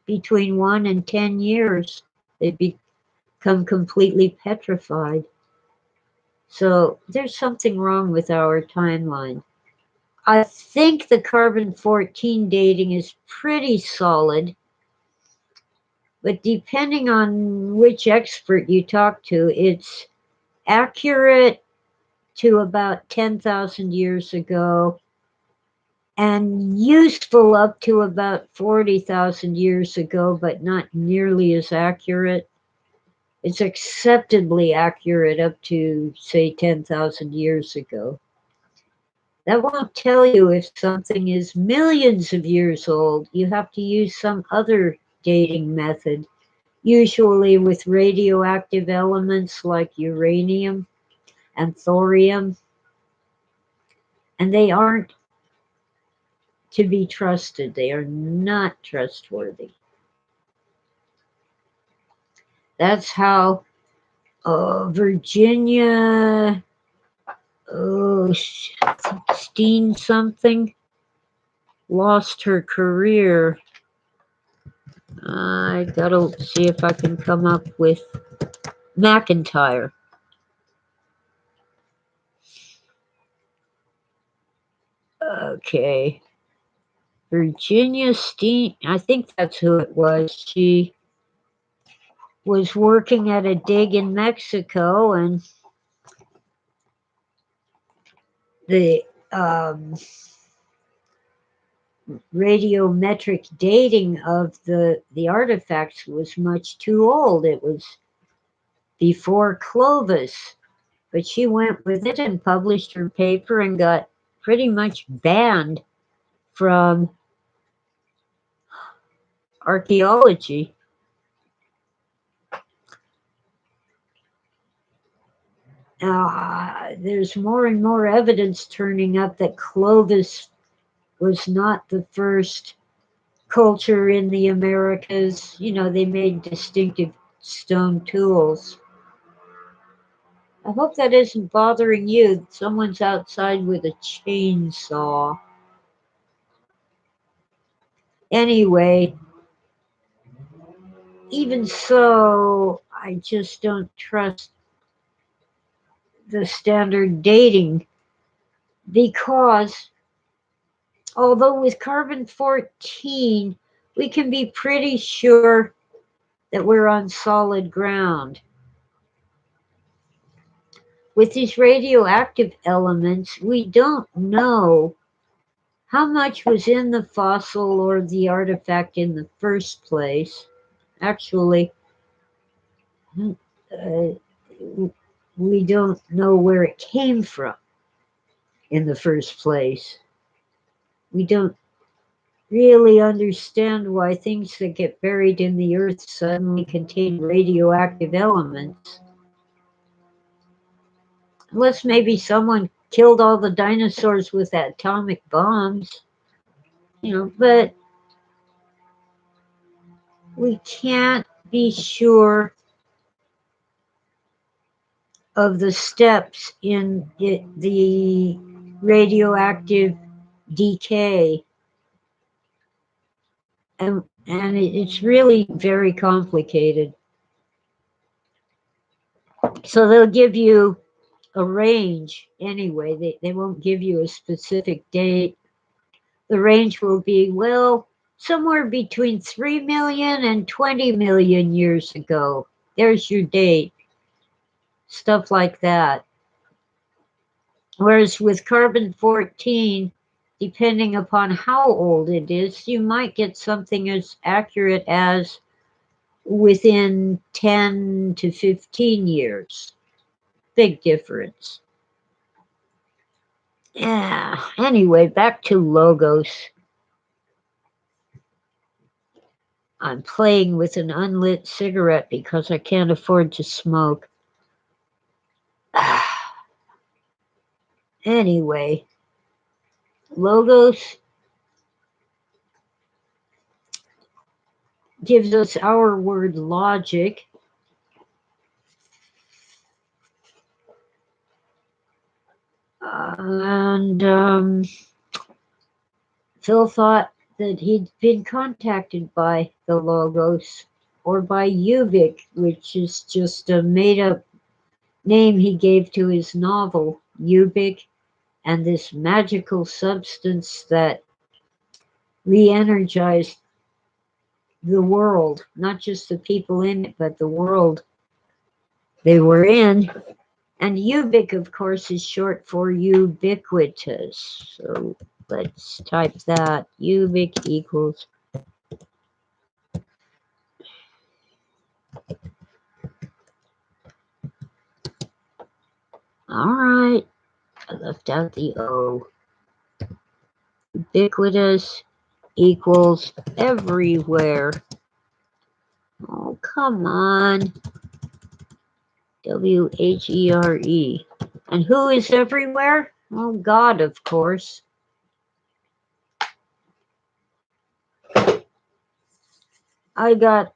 A: between 1 and 10 years. They become completely petrified. So there's something wrong with our timeline. I think the carbon 14 dating is pretty solid, but depending on which expert you talk to, it's accurate to about 10,000 years ago and useful up to about 40,000 years ago, but not nearly as accurate. It's acceptably accurate up to, say, 10,000 years ago. That won't tell you if something is millions of years old. You have to use some other dating method, usually with radioactive elements like uranium and thorium, and they aren't to be trusted. They are not trustworthy. That's how Virginia Steen something lost her career. I gotta see if I can come up with McIntyre. Okay. Virginia Steen, I think that's who it was. She was working at a dig in Mexico, and the radiometric dating of the artifacts was much too old. It was before Clovis, but she went with it and published her paper and got pretty much banned from archaeology. There's more and more evidence turning up that Clovis was not the first culture in the Americas. You know, they made distinctive stone tools. I hope that isn't bothering you. Someone's outside with a chainsaw. Anyway, even so, I just don't trust the standard dating because although with carbon 14, we can be pretty sure that we're on solid ground. With these radioactive elements, we don't know how much was in the fossil or the artifact in the first place. Actually, uh, we don't know where it came from in the first place. We don't really understand why things that get buried in the earth suddenly contain radioactive elements. Unless maybe someone killed all the dinosaurs with atomic bombs, but we can't be sure of the steps in the radioactive decay. And it's really very complicated. So they'll give you a range anyway. They won't give you a specific date. The range will be, well, somewhere between 3 million and 20 million years ago. There's your date. Stuff like that. Whereas with carbon 14, depending upon how old it is, you might get something as accurate as within 10 to 15 years. Big difference. Yeah, anyway, back to logos. I'm playing with an unlit cigarette because I can't afford to smoke. Anyway, logos gives us our word logic. And Phil thought that he'd been contacted by the Logos or by Ubik, which is just a made up name he gave to his novel, Ubik, and this magical substance that re energized the world, not just the people in it, but the world they were in. And Ubik, of course, is short for ubiquitous. So let's type that. Ubik equals. All right. I left out the O. Ubiquitous equals everywhere. Oh, come on. WHERE. And who is everywhere? Oh, God, of course. I got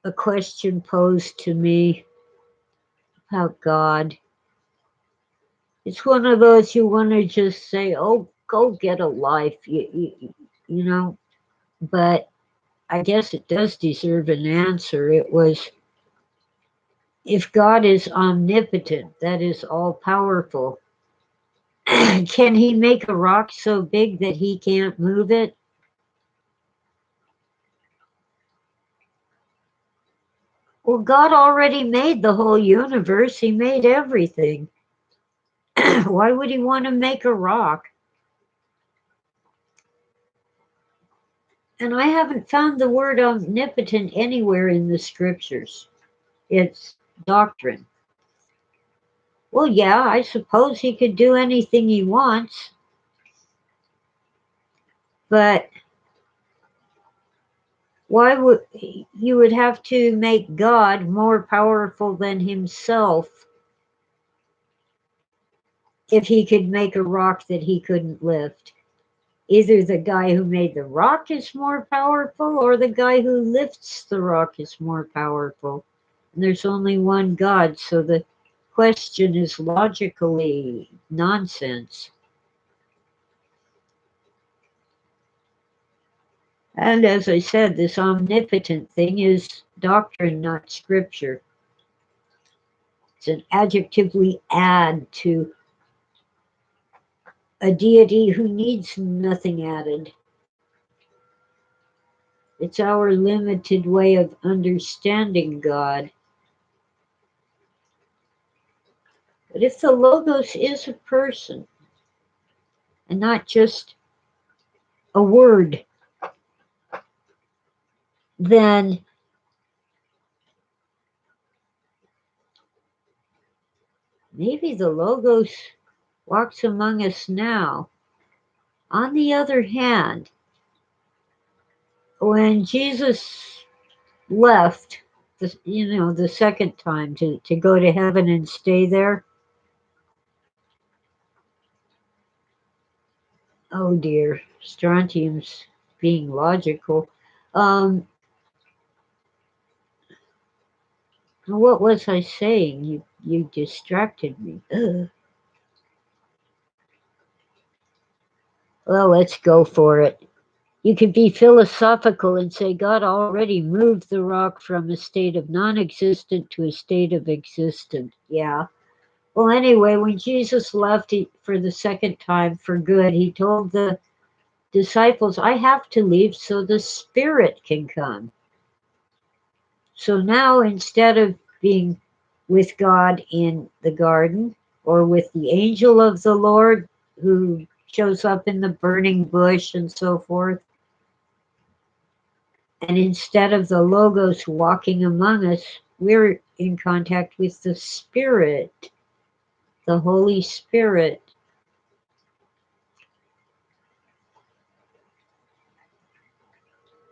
A: a question posed to me about God. It's one of those you want to just say, oh, go get a life, you know. But I guess it does deserve an answer. It was, if God is omnipotent, that is all powerful, can he make a rock so big that he can't move it? Well, God already made the whole universe. He made everything. Why would he want to make a rock? And I haven't found the word omnipotent anywhere in the scriptures. It's doctrine. Well, yeah, I suppose he could do anything he wants, but why would you would have to make God more powerful than himself if he could make a rock that he couldn't lift? Either the guy who made the rock is more powerful or the guy who lifts the rock is more powerful. And there's only one God, so the question is logically nonsense. And as I said, this omnipotent thing is doctrine, not scripture. It's an adjective we add to a deity who needs nothing added. It's our limited way of understanding God. But if the Logos is a person and not just a word, then maybe the Logos walks among us now. On the other hand, when Jesus left, the second time to go to heaven and stay there, oh dear, strontium's being logical. What was I saying? You distracted me. Ugh. Well, let's go for it. You could be philosophical and say God already moved the rock from a state of non-existent to a state of existent. Yeah. Well, anyway, when Jesus left for the second time for good, he told the disciples, I have to leave so the Spirit can come. So now, instead of being with God in the garden or with the angel of the Lord who shows up in the burning bush and so forth, and instead of the Logos walking among us, we're in contact with the Spirit, the Holy Spirit.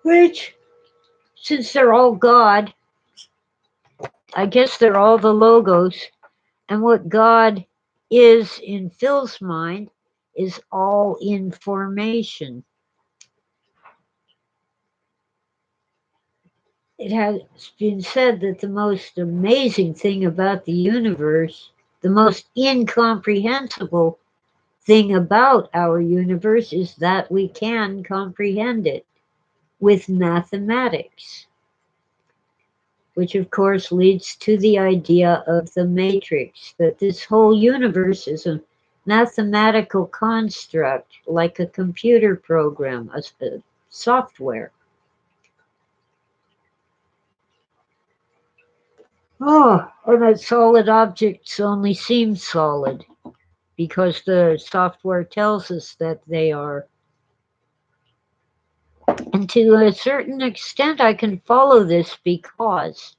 A: Which, since they're all God, I guess they're all the Logos. And what God is in Phil's mind is all information. It has been said that the most amazing thing about the universe, the most incomprehensible thing about our universe is that we can comprehend it with mathematics, which of course leads to the idea of the matrix, that this whole universe is a mathematical construct, like a computer program, a software. Oh, and that solid objects only seem solid because the software tells us that they are. And to a certain extent, I can follow this because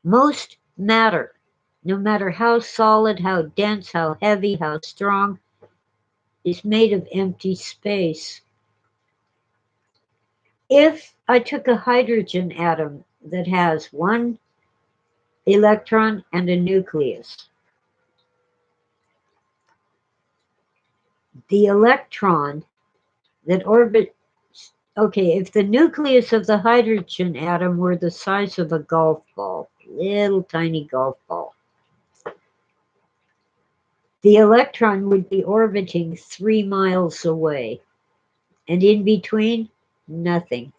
A: most matter, no matter how solid, how dense, how heavy, how strong, is made of empty space. If I took a hydrogen atom that has one electron and a nucleus, the electron that orbits, okay, if the nucleus of the hydrogen atom were the size of a golf ball, little tiny golf ball, the electron would be orbiting 3 miles away, and in between, nothing.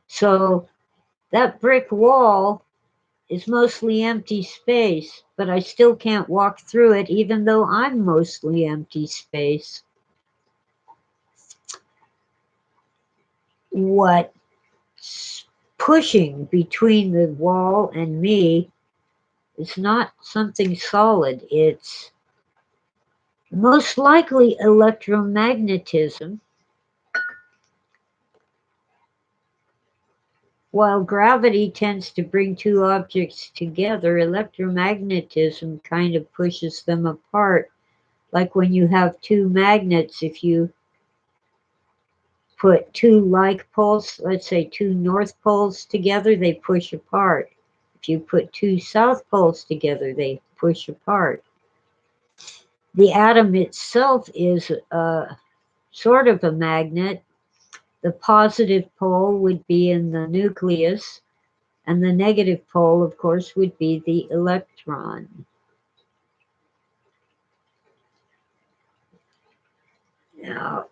A: So that brick wall is mostly empty space, but I still can't walk through it even though I'm mostly empty space. What's pushing between the wall and me is not something solid. It's most likely electromagnetism. While gravity tends to bring two objects together, electromagnetism kind of pushes them apart. Like when you have two magnets, if you put two like poles, let's say two north poles together, they push apart. If you put two south poles together, they push apart. The atom itself is sort of a magnet. The positive pole would be in the nucleus, and the negative pole, of course, would be the electron. Now,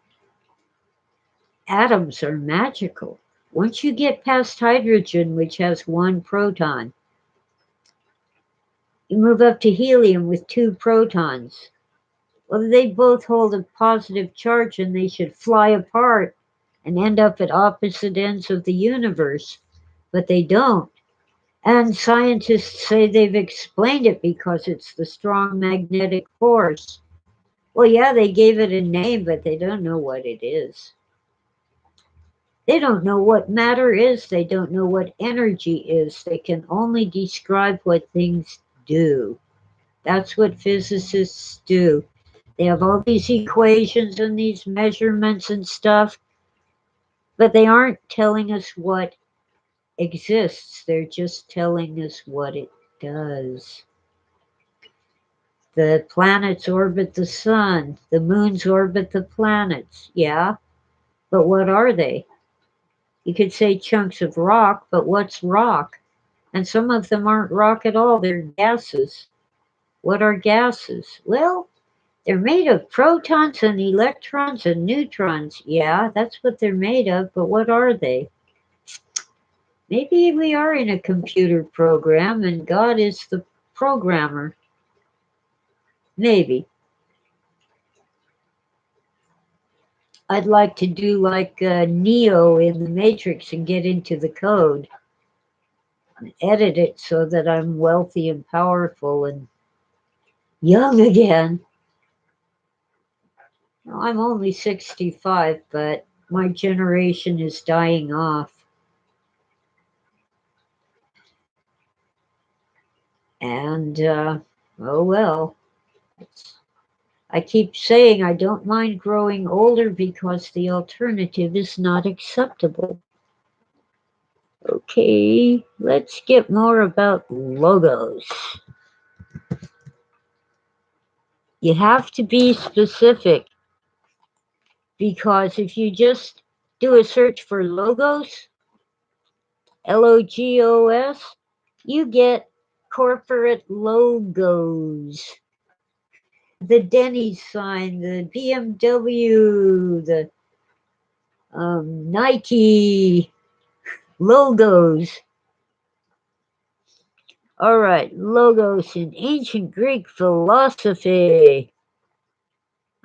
A: atoms are magical. Once you get past hydrogen, which has one proton, you move up to helium with two protons. Well, they both hold a positive charge and they should fly apart and end up at opposite ends of the universe, but they don't. And scientists say they've explained it because it's the strong magnetic force. Well, yeah, they gave it a name, but they don't know what it is. They don't know what matter is. They don't know what energy is. They can only describe what things do. That's what physicists do. They have all these equations and these measurements and stuff, but they aren't telling us what exists. They're just telling us what it does. The planets orbit the sun. The moons orbit the planets. Yeah, but what are they? You could say chunks of rock, but what's rock? And some of them aren't rock at all. They're gases. What are gases? Well, they're made of protons and electrons and neutrons. Yeah, that's what they're made of, but what are they? Maybe we are in a computer program and God is the programmer. Maybe. I'd like to do like Neo in the Matrix and get into the code and edit it so that I'm wealthy and powerful and young again. Now, I'm only 65, but my generation is dying off. And, oh well. I keep saying I don't mind growing older because the alternative is not acceptable. Okay, let's get more about logos. You have to be specific because if you just do a search for logos, Logos, you get corporate logos. the Denny's sign, the BMW, the Nike logos. All right, logos in ancient Greek philosophy.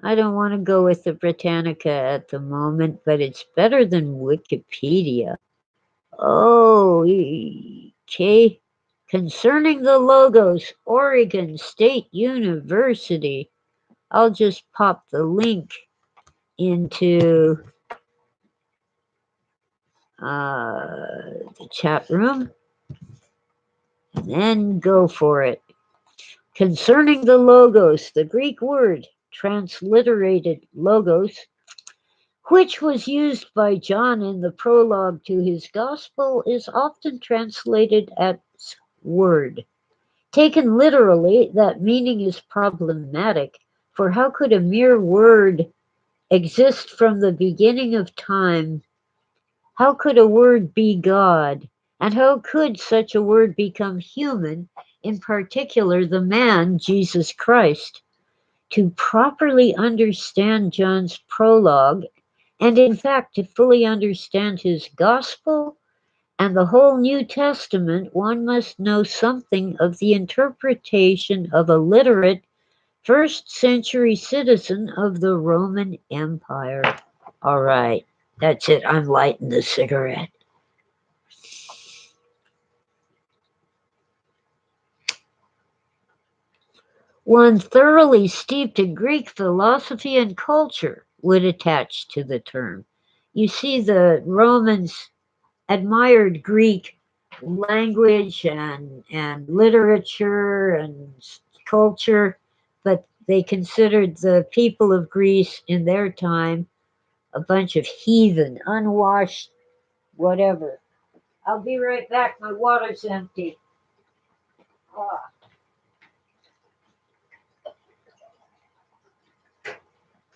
A: I don't want to go with the Britannica at the moment, but it's better than Wikipedia. Oh, okay. Concerning the logos, Oregon State University. I'll just pop the link into the chat room and then go for it. Concerning the logos, the Greek word transliterated logos, which was used by John in the prologue to his gospel, is often translated as word. Taken literally, that meaning is problematic, for how could a mere word exist from the beginning of time? How could a word be God? And how could such a word become human, in particular the man, Jesus Christ? To properly understand John's prologue, and in fact to fully understand his gospel and the whole New Testament, one must know something of the interpretation of a literate first century citizen of the Roman Empire. All right, that's it. I'm lighting the cigarette. One thoroughly steeped in Greek philosophy and culture would attach to the term. You see, the Romans admired Greek language and literature and culture, but they considered the people of Greece in their time a bunch of heathen, unwashed, whatever. I'll be right back. My water's empty. Ah.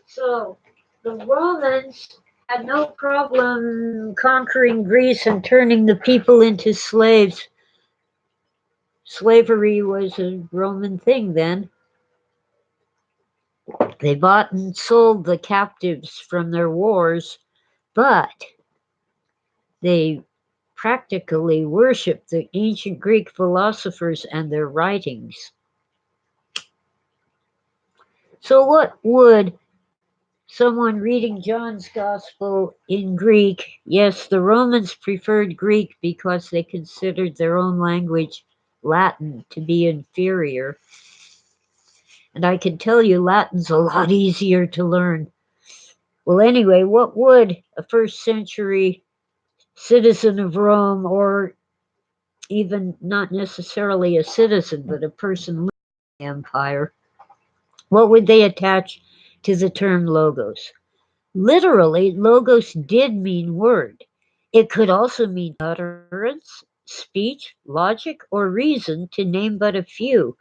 A: So the Romans had no problem conquering Greece and turning the people into slaves. Slavery was a Roman thing then. They bought and sold the captives from their wars, but they practically worshiped the ancient Greek philosophers and their writings. So, what would someone reading John's Gospel in Greek? Yes, the Romans preferred Greek because they considered their own language, Latin, to be inferior. And I can tell you, Latin's a lot easier to learn. Well, anyway, what would a first century citizen of Rome, or even not necessarily a citizen, but a person living in the empire, what would they attach to the term logos? Literally, logos did mean word. It could also mean utterance, speech, logic, or reason, to name but a few.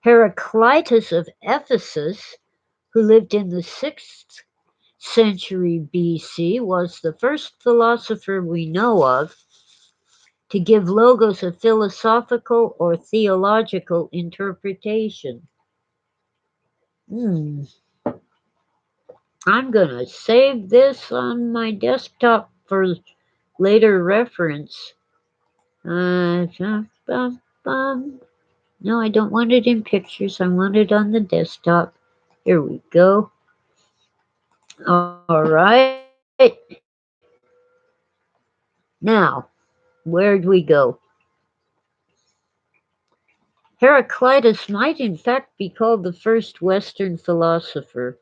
A: Heraclitus of Ephesus, who lived in the 6th century BC, was the first philosopher we know of to give logos a philosophical or theological interpretation. Hmm. I'm going to save this on my desktop for later reference. No, I don't want it in pictures. I want it on the desktop. Here we go. All right. Now, where'd we go? Heraclitus might in fact be called the first Western philosopher,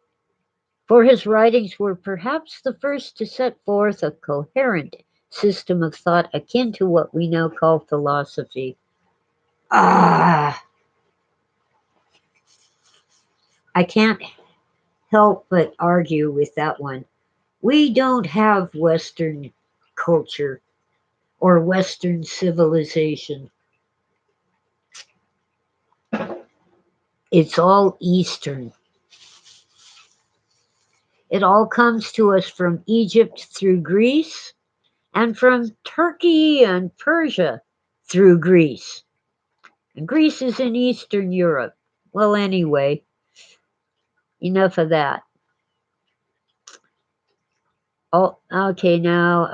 A: for his writings were perhaps the first to set forth a coherent system of thought akin to what we now call philosophy. Ah, I can't help but argue with that one. We don't have Western culture or Western civilization. It's all Eastern. It all comes to us from Egypt through Greece and from Turkey and Persia through Greece. And Greece is in Eastern Europe. Well, anyway, Enough of that. Oh, okay, now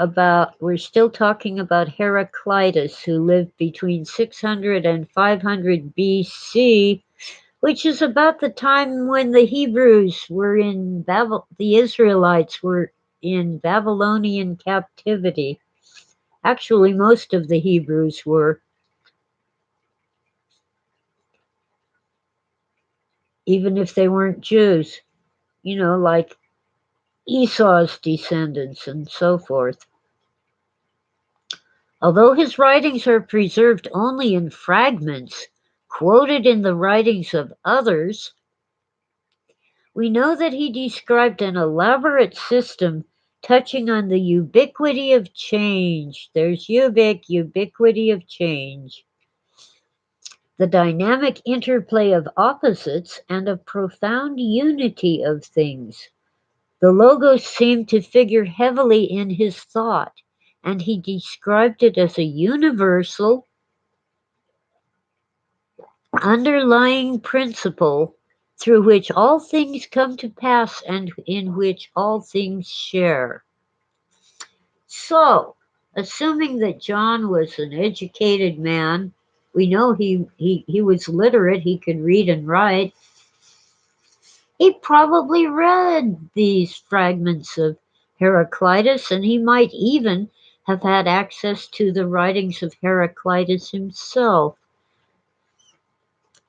A: we're still talking about Heraclitus, who lived between 600 and 500 BC, which is about the time when the Israelites were in Babylonian captivity. Actually, most of the Hebrews were, even if they weren't Jews, like Esau's descendants and so forth. Although his writings are preserved only in fragments, quoted in the writings of others, we know that he described an elaborate system touching on the ubiquity of change. There's ubiquity of change. The dynamic interplay of opposites and a profound unity of things. The Logos seemed to figure heavily in his thought, and he described it as a universal, underlying principle through which all things come to pass and in which all things share. So, assuming that John was an educated man, we know he was literate, he could read and write. He probably read these fragments of Heraclitus, and he might even have had access to the writings of Heraclitus himself.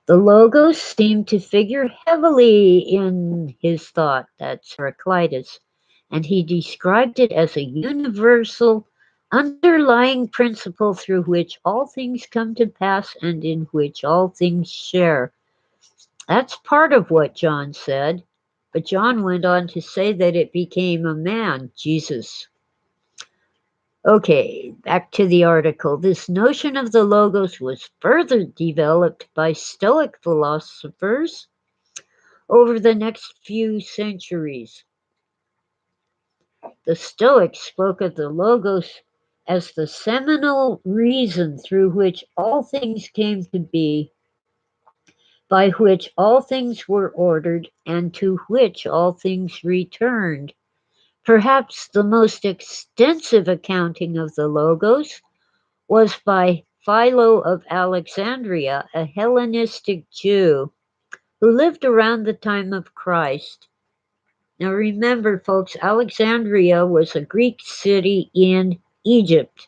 A: The Logos seemed to figure heavily in his thought, that's Heraclitus, and he described it as a universal, underlying principle through which all things come to pass and in which all things share. That's part of what John said, but John went on to say that it became a man, Jesus. Okay, back to the article. This notion of the Logos was further developed by Stoic philosophers over the next few centuries. The Stoics spoke of the Logos as the seminal reason through which all things came to be, by which all things were ordered, and to which all things returned. Perhaps the most extensive accounting of the Logos was by Philo of Alexandria, a Hellenistic Jew who lived around the time of Christ. Now remember, folks, Alexandria was a Greek city in Egypt.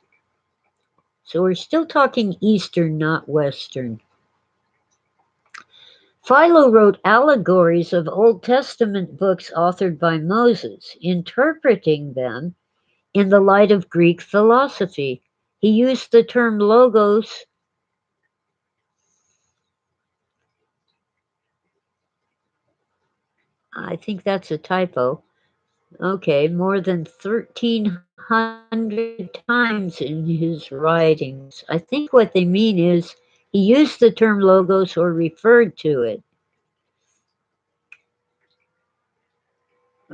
A: So we're still talking Eastern, not Western. Philo wrote allegories of Old Testament books authored by Moses, interpreting them in the light of Greek philosophy. He used the term logos. I think that's a typo. Okay, more than 1,300 times in his writings. I think what they mean is he used the term logos or referred to it.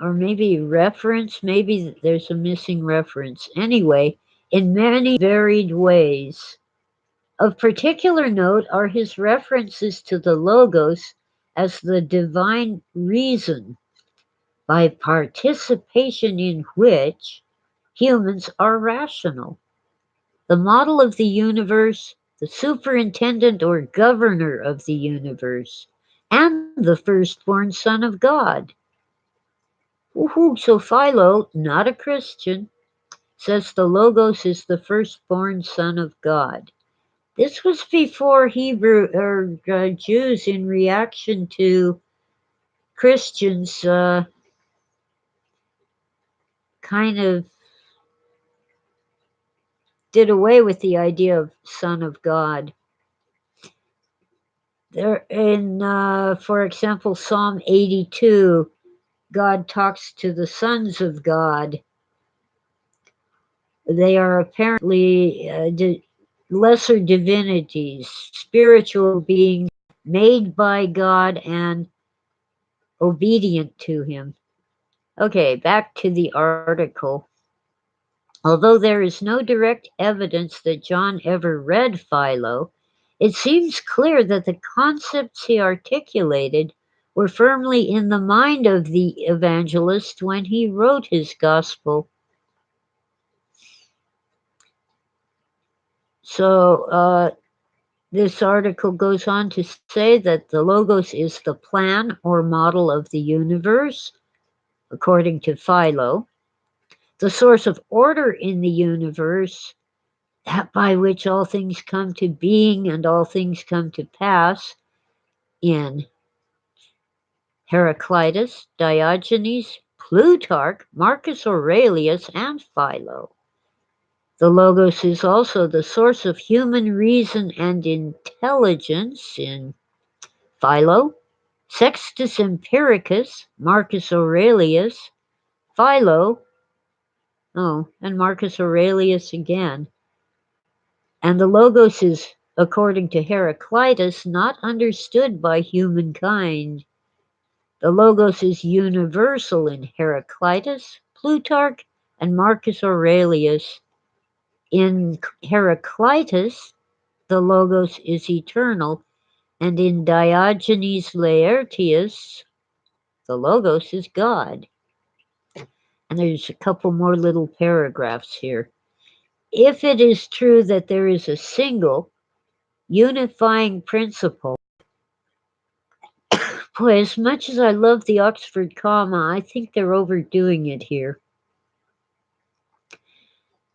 A: Or maybe reference, maybe there's a missing reference. Anyway, in many varied ways. Of particular note are his references to the Logos as the divine reason, by participation in which humans are rational. The model of the universe, the superintendent or governor of the universe, and the firstborn Son of God. Woohoo! So Philo, not a Christian, says the Logos is the firstborn Son of God. This was before Jews, in reaction to Christians, kind of did away with the idea of Son of God. There, for example, Psalm 82, God talks to the sons of God. They are apparently lesser divinities, spiritual beings made by God and obedient to Him. Okay, back to the article. Although there is no direct evidence that John ever read Philo, it seems clear that the concepts he articulated were firmly in the mind of the evangelist when he wrote his gospel. So this article goes on to say that the Logos is the plan or model of the universe, according to Philo, the source of order in the universe, that by which all things come to being and all things come to pass, in Heraclitus, Diogenes, Plutarch, Marcus Aurelius, and Philo. The Logos is also the source of human reason and intelligence in Philo, Sextus Empiricus, Marcus Aurelius, Philo, and Marcus Aurelius again. And the Logos is, according to Heraclitus, not understood by humankind. The Logos is universal in Heraclitus, Plutarch, and Marcus Aurelius. In Heraclitus, the Logos is eternal, and in Diogenes Laertius, the Logos is God. And there's a couple more little paragraphs here. If it is true that there is a single unifying principle, boy, as much as I love the Oxford comma, I think they're overdoing it here.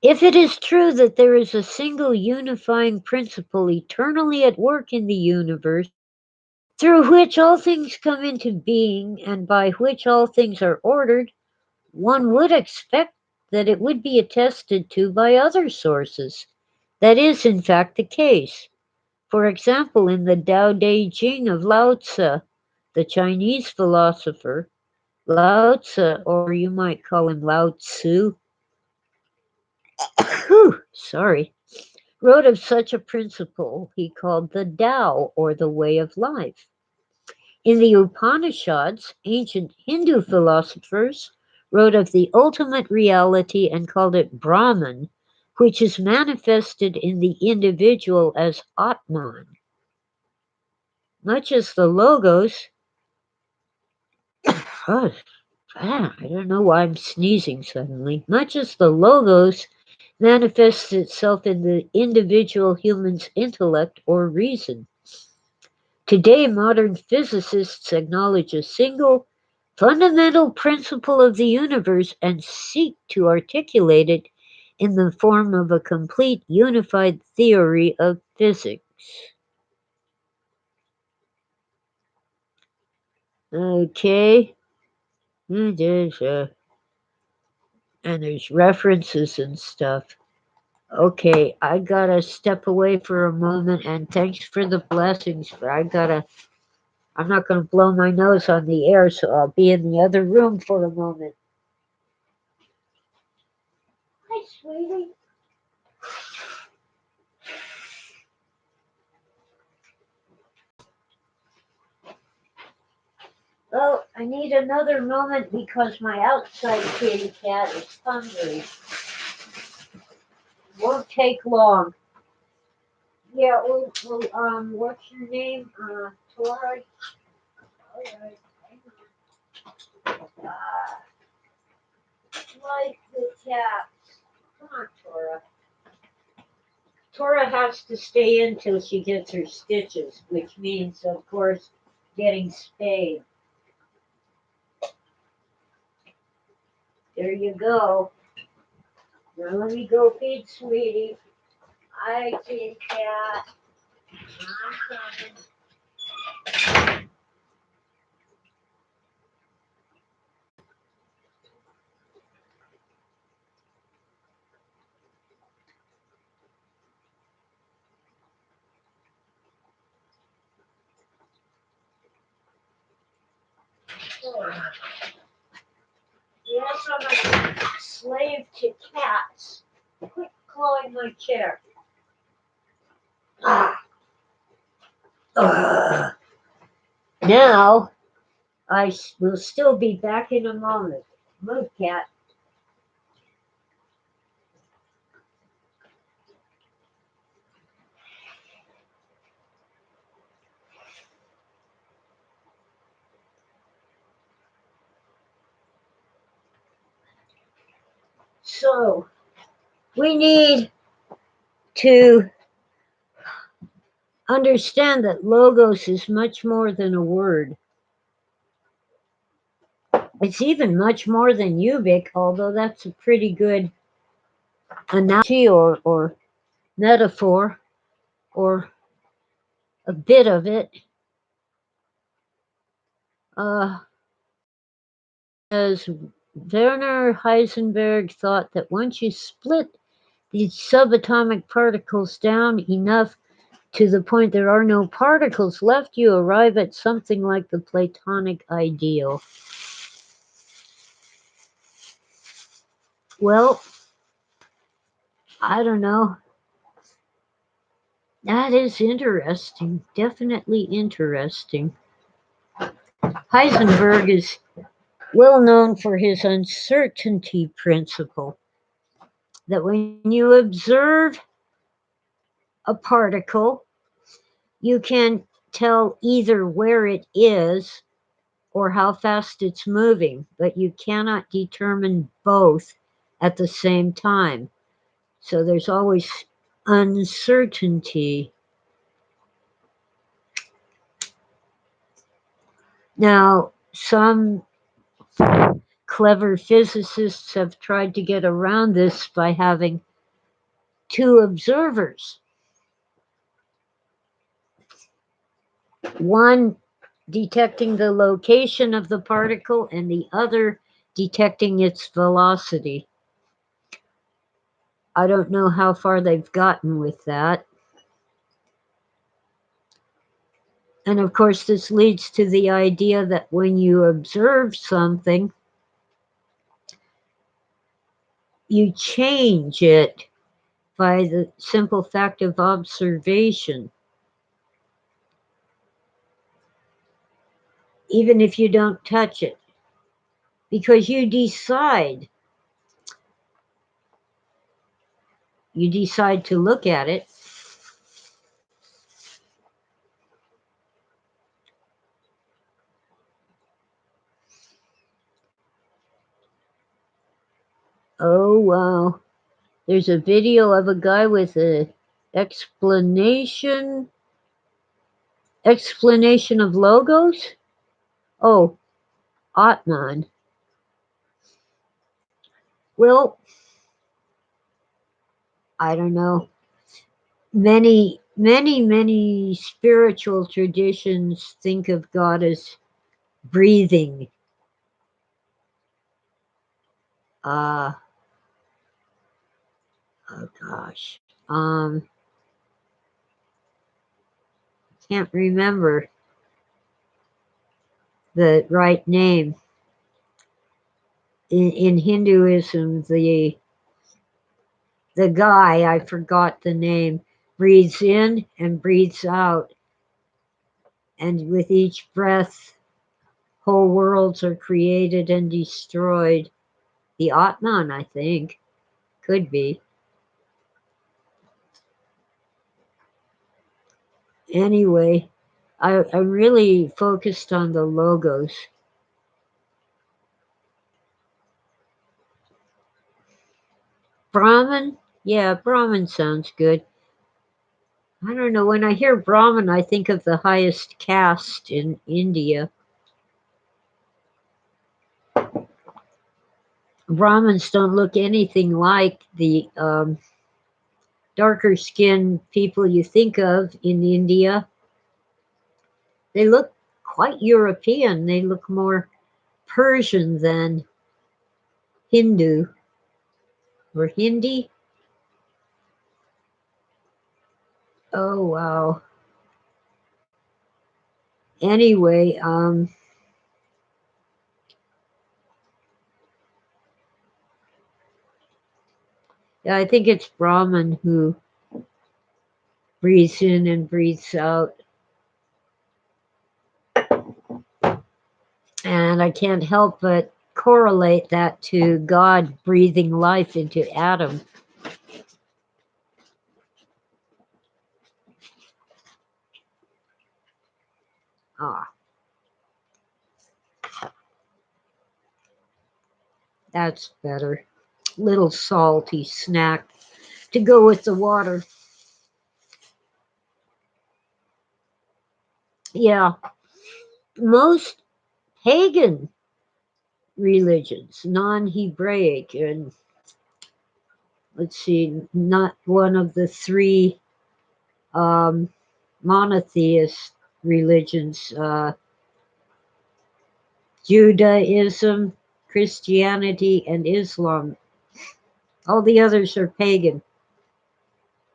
A: If it is true that there is a single unifying principle eternally at work in the universe, through which all things come into being and by which all things are ordered, one would expect that it would be attested to by other sources. That is, in fact, the case. For example, in the Tao Te Ching of Lao Tzu, the Chinese philosopher, Lao Tzu, or you might call him Lao Tzu, sorry, wrote of such a principle he called the Tao, or the way of life. In the Upanishads, ancient Hindu philosophers wrote of the ultimate reality and called it Brahman, which is manifested in the individual as Atman. Much as the Logos, I don't know why I'm sneezing suddenly, much as the Logos manifests itself in the individual human's intellect or reason. Today, modern physicists acknowledge a single, fundamental principle of the universe and seek to articulate it in the form of a complete unified theory of physics. Okay, and there's references and stuff. Okay, I gotta step away for a moment, and thanks for the blessings. But I'm not gonna blow my nose on the air, so I'll be in the other room for a moment. Hi, sweetie. Well, I need another moment because my outside kitty cat is hungry. Won't take long. Yeah, what's your name? Tora? Alright, like the cat. Come on, Tora. Tora has to stay until she gets her stitches, which means, of course, getting spayed. There you go. Now let me go feed Sweetie. Hi, kitty cat. I'm coming. Yes, I'm a slave to cats. Quit clawing my chair. Now, I will still be back in a moment. Move, cat. So, we need to understand that logos is much more than a word. It's even much more than Ubik, although that's a pretty good analogy or metaphor or a bit of it. As Werner Heisenberg thought that once you split these subatomic particles down enough to the point there are no particles left, you arrive at something like the Platonic ideal. Well, I don't know. That is interesting. Definitely interesting. Heisenberg is well known for his uncertainty principle, that when you observe a particle, you can tell either where it is or how fast it's moving, but you cannot determine both at the same time. So there's always uncertainty. Now, some clever physicists have tried to get around this by having two observers. One detecting the location of the particle and the other detecting its velocity. I don't know how far they've gotten with that. And of course, this leads to the idea that when you observe something, you change it by the simple fact of observation, even if you don't touch it, because you decide to look at it. Oh wow. There's a video of a guy with a explanation of logos. Oh, Atman. Well, I don't know. Many spiritual traditions think of God as breathing. Uh, oh gosh. Can't remember the right name. In Hinduism, the guy, I forgot the name, breathes in and breathes out. And with each breath, whole worlds are created and destroyed. The Atman, I think, could be. Anyway, I really focused on the logos. Brahman? Yeah, Brahman sounds good. I don't know, when I hear Brahman, I think of the highest caste in India. Brahmins don't look anything like the darker skinned people you think of in India. They look quite European. They look more Persian than Hindu or Hindi. Oh wow. Anyway, yeah, I think it's Brahman who breathes in and breathes out. And I can't help but correlate that to God breathing life into Adam. Ah, that's better. little salty snack to go with the water. Yeah, most pagan religions, non-Hebraic, and let's see, not one of the three um, monotheist religions, Judaism, Christianity, and Islam. All the others are pagan.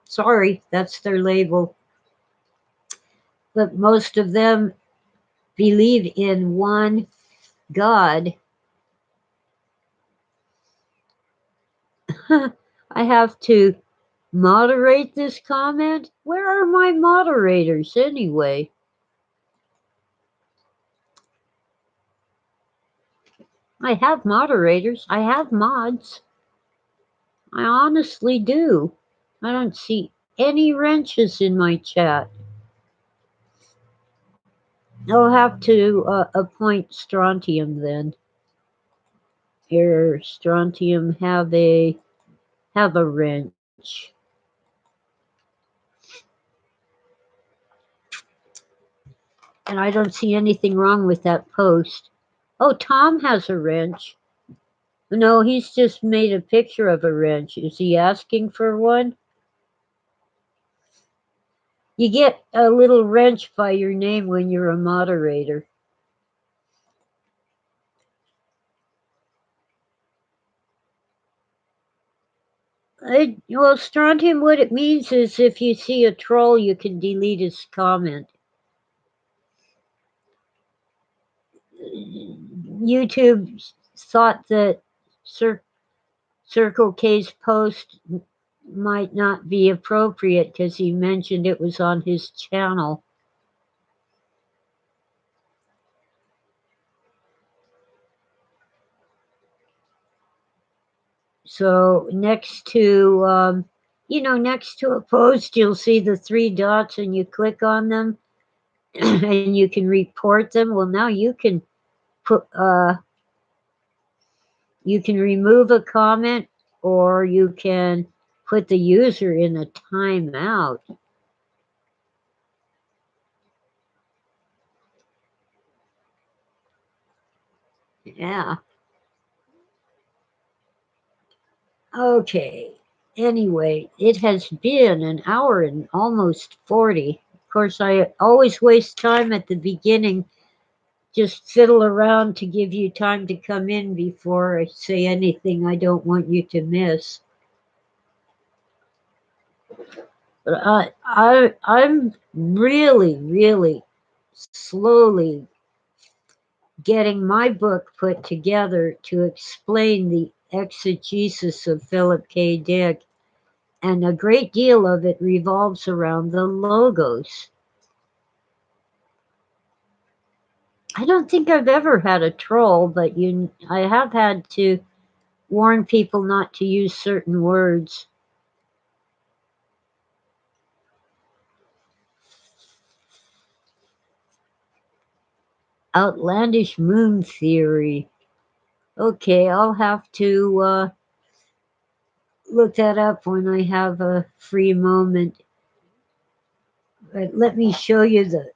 A: Sorry, that's their label. But most of them believe in one God. I have to moderate this comment? Where are my moderators anyway? I have moderators. I have mods. I honestly do. I don't see any wrenches in my chat. I'll have to appoint Strontium then. Here, Strontium, have a wrench. And I don't see anything wrong with that post. Oh, Tom has a wrench. No, he's just made a picture of a wrench. Is he asking for one? You get a little wrench by your name when you're a moderator. Well, Strontium, what it means is if you see a troll, you can delete his comment. YouTube thought that Circle K's post might not be appropriate because he mentioned it was on his channel. So next to, next to a post, you'll see the three dots and you click on them and you can report them. Well, now you can you can remove a comment or you can put the user in a timeout. Yeah. Okay. Anyway, it has been an hour and almost 40. Of course, I always waste time at the beginning, just fiddle around to give you time to come in before I say anything I don't want you to miss. But I'm really slowly getting my book put together to explain the exegesis of Philip K. Dick, and a great deal of it revolves around the logos. I don't think I've ever had a troll, but I have had to warn people not to use certain words. Outlandish moon theory. Okay, I'll have to look that up when I have a free moment. But let me show you the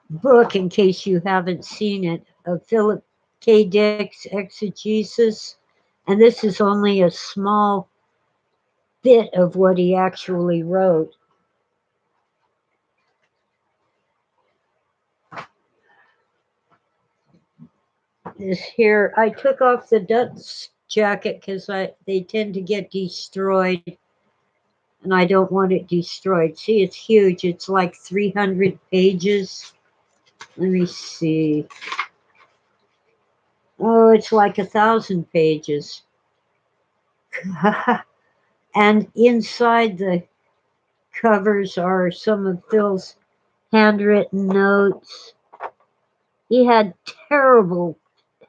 A: book in case you haven't seen it, of Philip K. Dick's exegesis. And this is only a small bit of what he actually wrote. This here, I took off the dust jacket because they tend to get destroyed, and I don't want it destroyed. See, it's huge. It's like 300 pages. Let me see. Oh, it's like 1,000 pages. And inside the covers are some of Phil's handwritten notes. He had terrible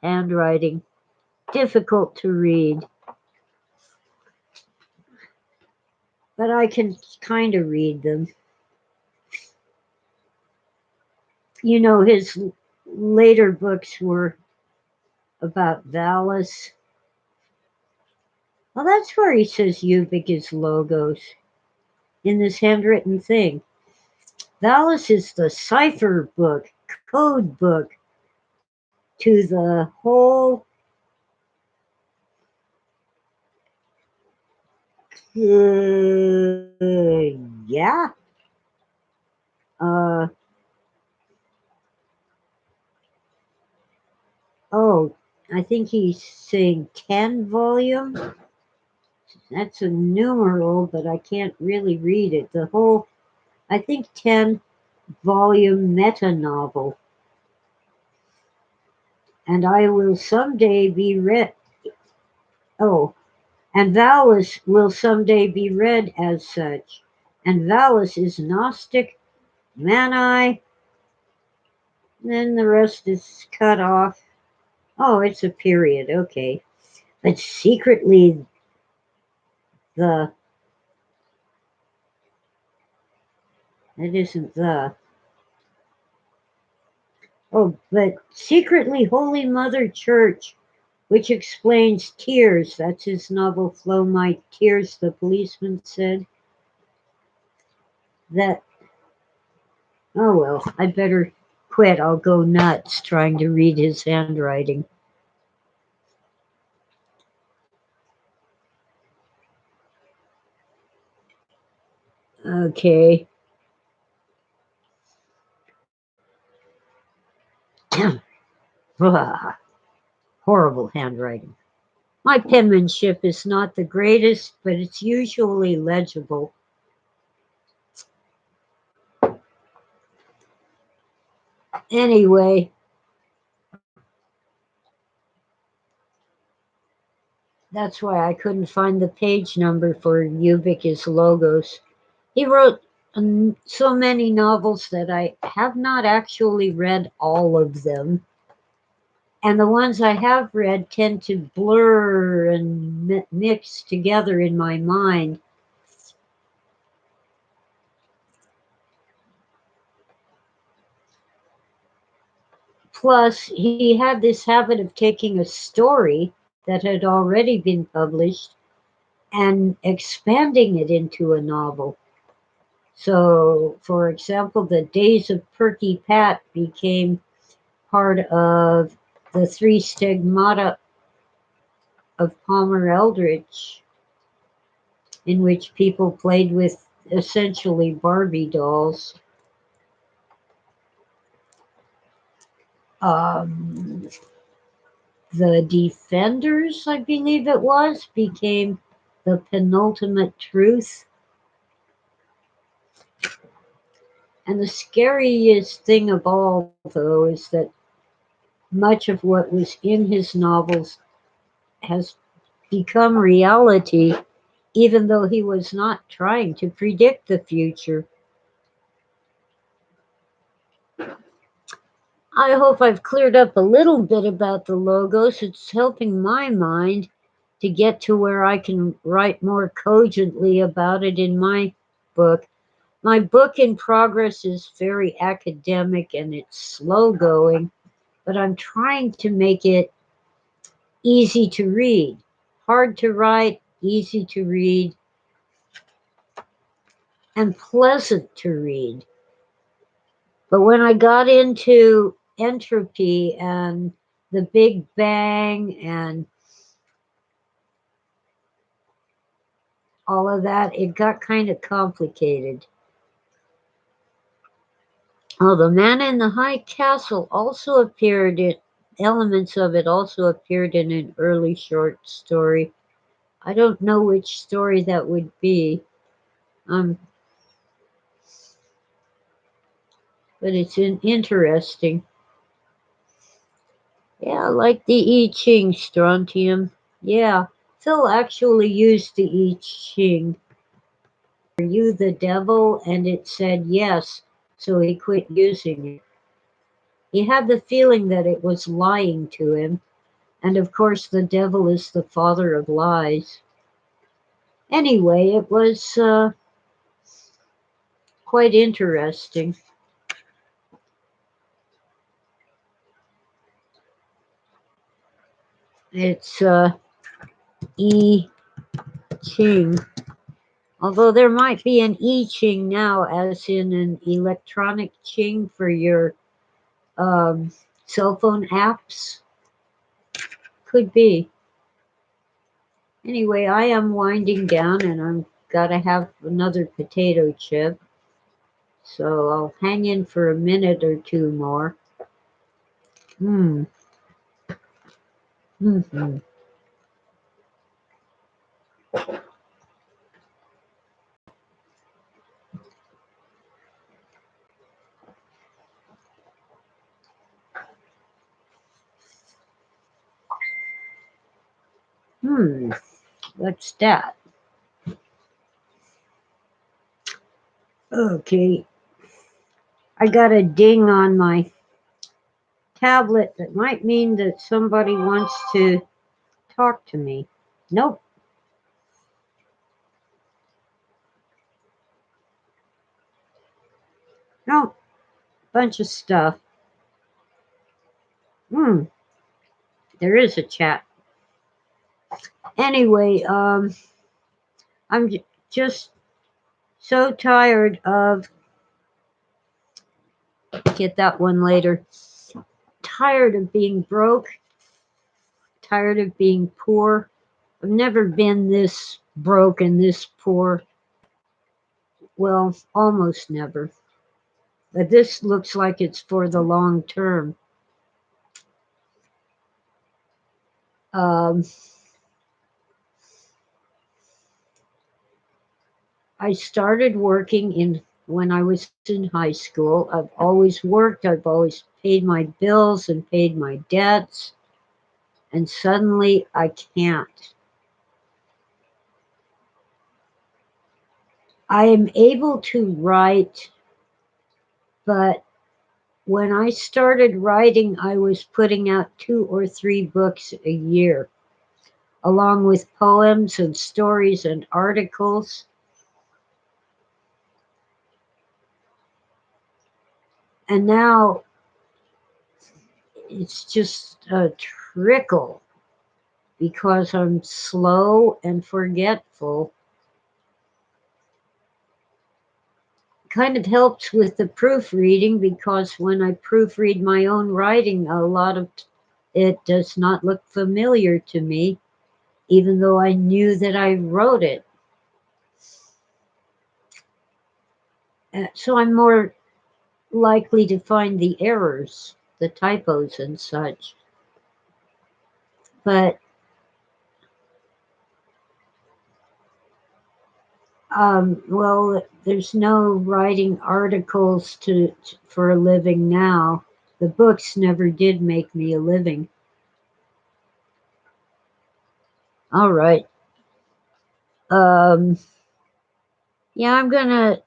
A: handwriting, difficult to read. But I can kind of read them. His later books were about Valis. Well, that's where he says Ubik is logos in this handwritten thing. Valis is the cipher book, code book to the whole. Yeah. Uh, oh, I think he's saying 10 volume. That's a numeral, but I can't really read it. The whole, I think 10 volume meta novel. And I will someday be read. Oh, and Valis will someday be read as such. And Valis is Gnostic, Mani, then the rest is cut off. Oh, it's a period, okay. But secretly, the. It isn't the. Oh, but secretly, Holy Mother Church, which explains tears. That's his novel, Flow My Tears, the policeman said. That. Oh, well, I'd better quit. I'll go nuts trying to read his handwriting. Okay. Horrible handwriting. My penmanship is not the greatest, but it's usually legible. Anyway, that's why I couldn't find the page number for Ubic's logos. He wrote so many novels that I have not actually read all of them. And the ones I have read tend to blur and mix together in my mind. Plus, he had this habit of taking a story that had already been published and expanding it into a novel. So, for example, The Days of Perky Pat became part of the Three Stigmata of Palmer Eldritch, in which people played with essentially Barbie dolls. Um, the Defenders, I believe it was, became the penultimate truth. And the scariest thing of all, though, is that much of what was in his novels has become reality, even though he was not trying to predict the future. I hope I've cleared up a little bit about the logos. It's helping my mind to get to where I can write more cogently about it in my book. My book in progress is very academic and it's slow going, but I'm trying to make it easy to read. Hard to write, easy to read, and pleasant to read. But when I got into entropy and the Big Bang and all of that, it got kind of complicated. Oh, the Man in the High Castle also appeared in elements of it also appeared in an early short story. I don't know which story that would be. Um, but it's interesting. Yeah, like the I Ching strontium. Yeah, Phil actually used the I Ching. Are you the devil? And it said yes, so he quit using it. He had the feeling that it was lying to him, and of course, the devil is the father of lies. Anyway, it was quite interesting. It's E. Ching. Although there might be an I-Ching now, as in an electronic Ching for your um, cell phone apps. Could be. Anyway, I am winding down and I'm gotta have another potato chip. So I'll hang in for a minute or two more. Hmm. Hmm. Hmm. What's that? Okay. I got a ding on my tablet that might mean that somebody wants to talk to me. Nope. Nope. Bunch of stuff. Hmm. There is a chat. Anyway, I'm just so tired of, get that one later, tired of being broke, tired of being poor. I've never been this broke and this poor. Well, almost never. But this looks like it's for the long term. Um, I started working in when I was in high school. I've always worked. I've always paid my bills and paid my debts. And suddenly I can't. I am able to write, but when I started writing, I was putting out 2 or 3 books a year, along with poems and stories and articles. And now it's just a trickle because I'm slow and forgetful. Kind of helps with the proofreading because when I proofread my own writing, a lot of it does not look familiar to me, even though I knew that I wrote it. So I'm more likely to find the errors, the typos and such. But well, there's no writing articles for a living now. The books never did make me a living. All right. Um, yeah, I'm gonna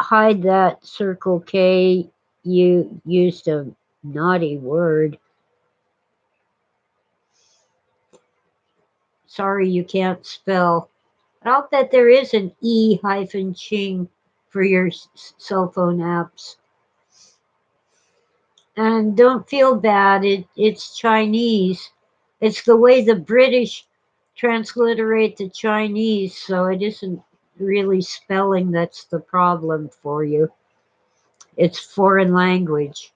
A: hide that Circle K. You used a naughty word. Sorry, you can't spell. I'll bet there is an E-Ching for your cell phone apps. And don't feel bad, it's Chinese. It's the way the British transliterate the Chinese, so it isn't really spelling that's the problem for you. It's foreign language.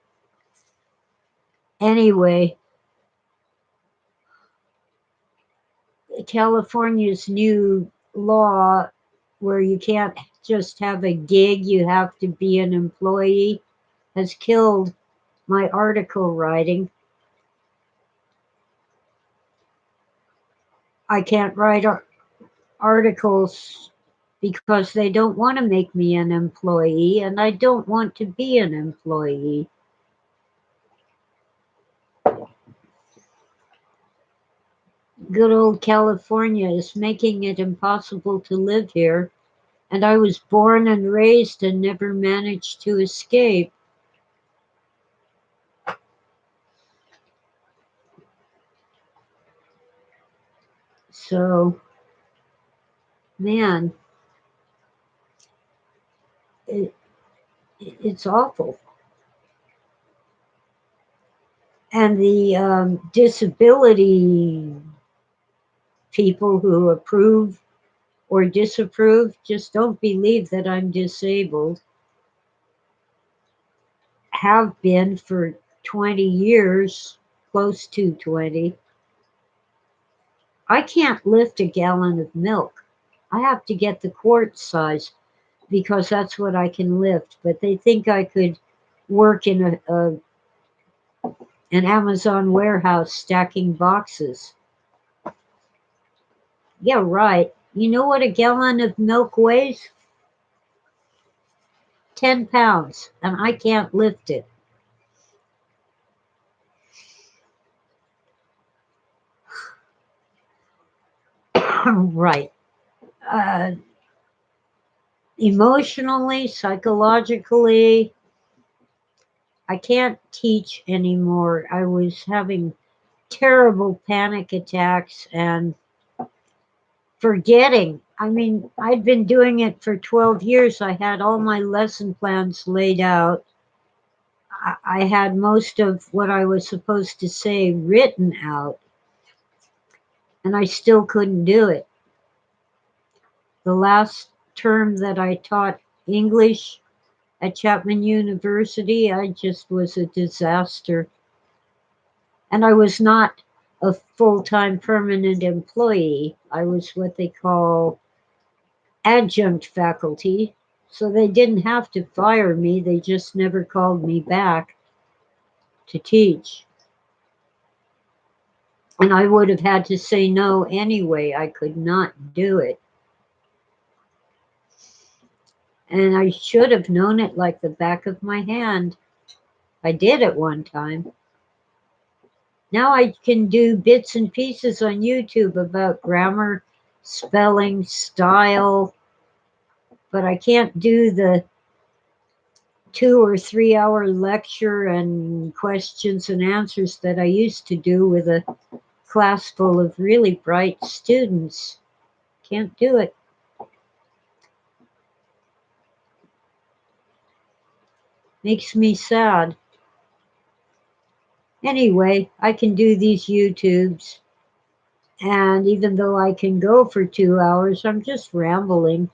A: Anyway, California's new law where you can't just have a gig, you have to be an employee, has killed my article writing. I can't write articles because they don't want to make me an employee, and I don't want to be an employee. Good old California is making it impossible to live here, and I was born and raised and never managed to escape. So, man, it, it's awful. And the disability people who approve or disapprove, just don't believe that I'm disabled. Have been for 20 years, close to 20. I can't lift a gallon of milk. I have to get the quart size because that's what I can lift. But they think I could work in an Amazon warehouse stacking boxes. Yeah, right. You know what a gallon of milk weighs? 10 pounds, and I can't lift it. Right. Uh, Emotionally, psychologically, I can't teach anymore. I was having terrible panic attacks and forgetting. I mean, I'd been doing it for 12 years. I had all my lesson plans laid out. I had most of what I was supposed to say written out, and I still couldn't do it. The last term that I taught English at Chapman University, I just was a disaster. And I was not a full time permanent employee. I was what they call adjunct faculty. So they didn't have to fire me, they just never called me back to teach. And I would have had to say no anyway. I could not do it. And I should have known it like the back of my hand. I did at one time. Now I can do bits and pieces on YouTube about grammar, spelling, style, but I can't do the 2 or 3 hour lecture and questions and answers that I used to do with a class full of really bright students. Can't do it. Makes me sad. Anyway, I can do these YouTubes, and even though I can go for 2 hours, I'm just rambling.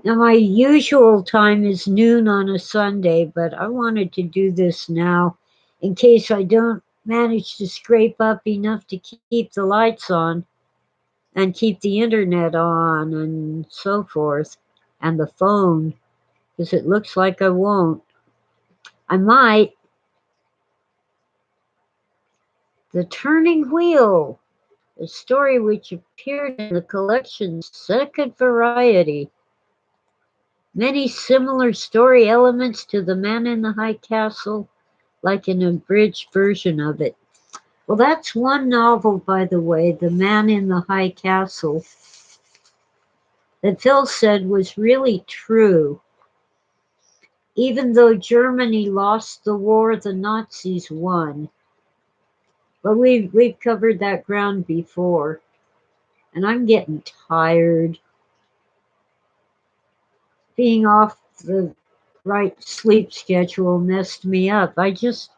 A: Now, my usual time is noon on a Sunday, but I wanted to do this now in case I don't manage to scrape up enough to keep the lights on and keep the internet on and so forth, and the phone, because it looks like I won't. I might. The Turning Wheel, a story which appeared in the collection's second variety. Many similar story elements to The Man in the High Castle, like an abridged version of it. Well, that's one novel, by the way, The Man in the High Castle, that Phil said was really true. Even though Germany lost the war, the Nazis won. But we've covered that ground before, and I'm getting tired. Being off the right sleep schedule messed me up. I just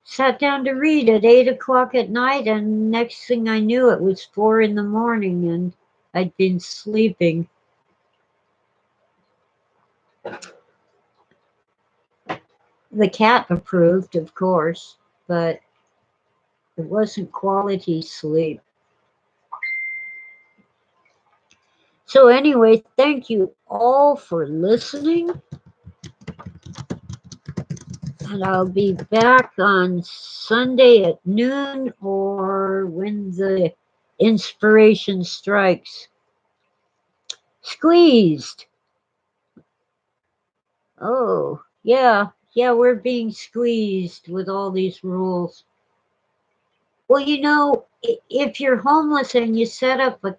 A: sat down to read at 8 o'clock at night, and next thing I knew, it was 4 in the morning, and I'd been sleeping. The cat approved, of course, but it wasn't quality sleep. So, anyway, thank you all for listening, and I'll be back on Sunday at noon or when the inspiration strikes. Squeezed. Oh, yeah, we're being squeezed with all these rules. Well, if you're homeless and you set up a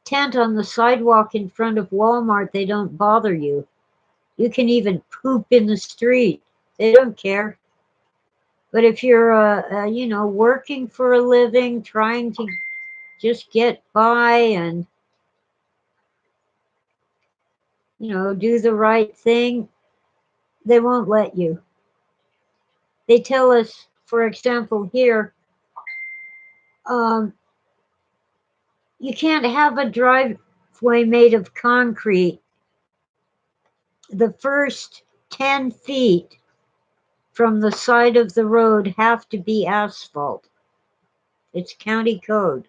A: tent on the sidewalk in front of Walmart, they don't bother you. You can even poop in the street. They don't care. But if you're, working for a living, trying to just get by and, do the right thing, they won't let you. They tell us, for example, here, um, You can't have a driveway made of concrete. The first 10 feet from the side of the road have to be asphalt. It's county code.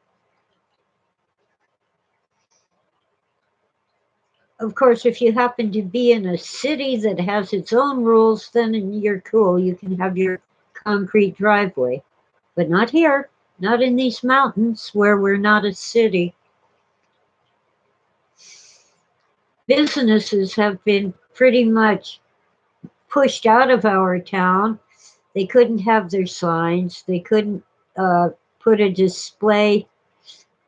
A: Of course, if you happen to be in a city that has its own rules, then you're cool. You can have your concrete driveway. But not here, not in these mountains where we're not a city. Businesses have been pretty much pushed out of our town. They couldn't have their signs. They couldn't uh, put a display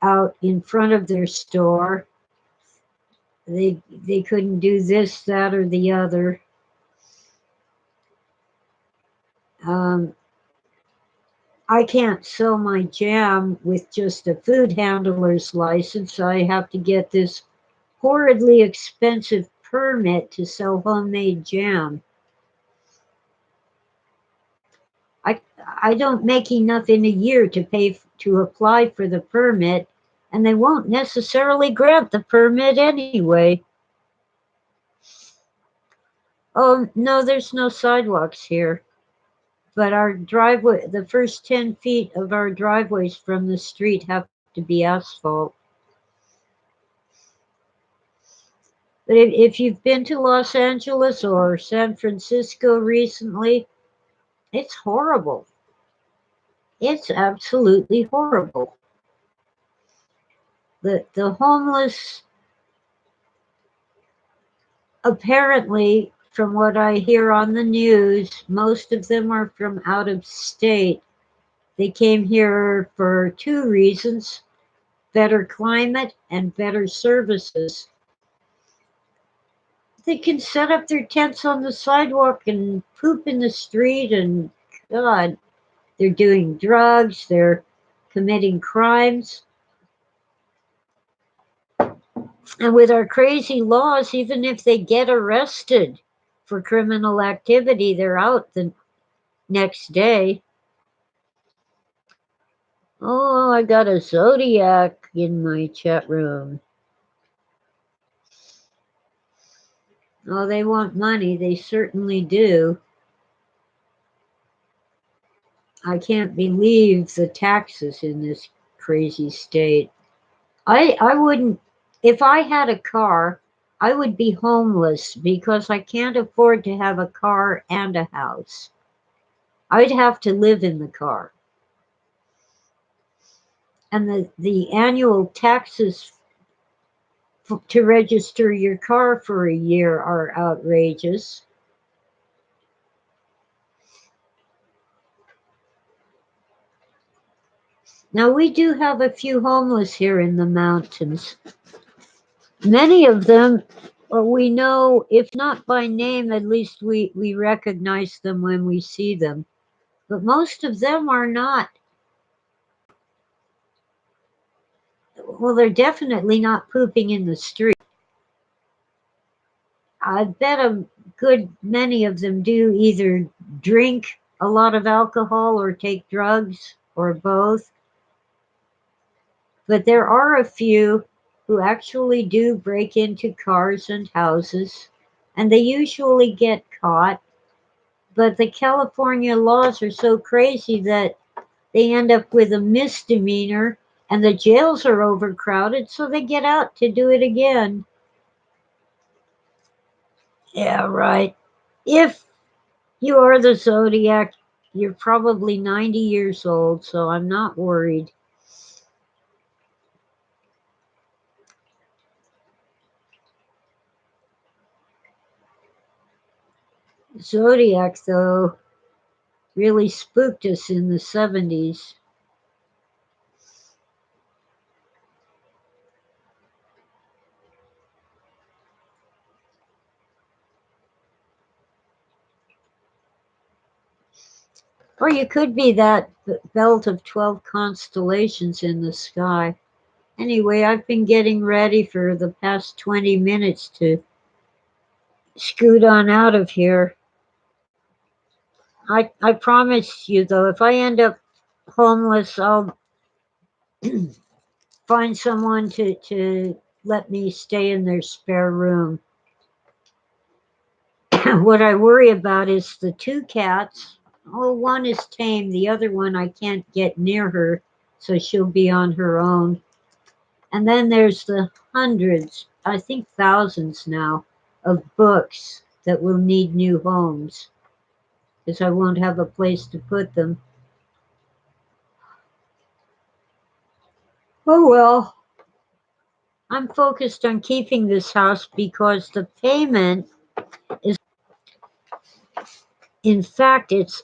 A: out in front of their store. They couldn't do this, that, or the other. Um, I can't sell my jam with just a food handler's license. I have to get this horridly expensive permit to sell homemade jam. I, I don't make enough in a year to pay to apply for the permit, and they won't necessarily grant the permit anyway. Oh, no, there's no sidewalks here. But our driveway, the first 10 feet of our driveways from the street have to be asphalt. But if you've been to Los Angeles or San Francisco recently, it's horrible. It's absolutely horrible. The homeless, apparently, from what I hear on the news, most of them are from out of state. They came here for two reasons: better climate and better services. They can set up their tents on the sidewalk and poop in the street, and God, they're doing drugs, they're committing crimes. And with our crazy laws, even if they get arrested for criminal activity, they're out the next day. Oh, I got a Zodiac in my chat room. Oh, they want money. They certainly do. I can't believe the taxes in this crazy state. I wouldn't, if I had a car, I would be homeless because I can't afford to have a car and a house. I'd have to live in the car. And the annual taxes to register your car for a year are outrageous. Now, we do have a few homeless here in the mountains. Many of them, we know, if not by name, at least we recognize them when we see them. But most of them are not. Well, they're definitely not pooping in the street. I bet a good many of them do either drink a lot of alcohol or take drugs or both. But there are a few who actually do break into cars and houses, and they usually get caught. But the California laws are so crazy that they end up with a misdemeanor, and the jails are overcrowded, so they get out to do it again. Yeah, right. If you are the Zodiac, you're probably 90 years old, so I'm not worried. Zodiac, though, really spooked us in the 70s. Or you could be that belt of 12 constellations in the sky. Anyway, I've been getting ready for the past 20 minutes to scoot on out of here. I promise you, though, if I end up homeless, I'll find someone to let me stay in their spare room. What I worry about is the two cats. Oh, one is tame. The other one I can't get near her, so she'll be on her own. And then there's the hundreds, I think thousands now, of books that will need new homes because I won't have a place to put them. Oh well, I'm focused on keeping this house because the payment is, in fact, it's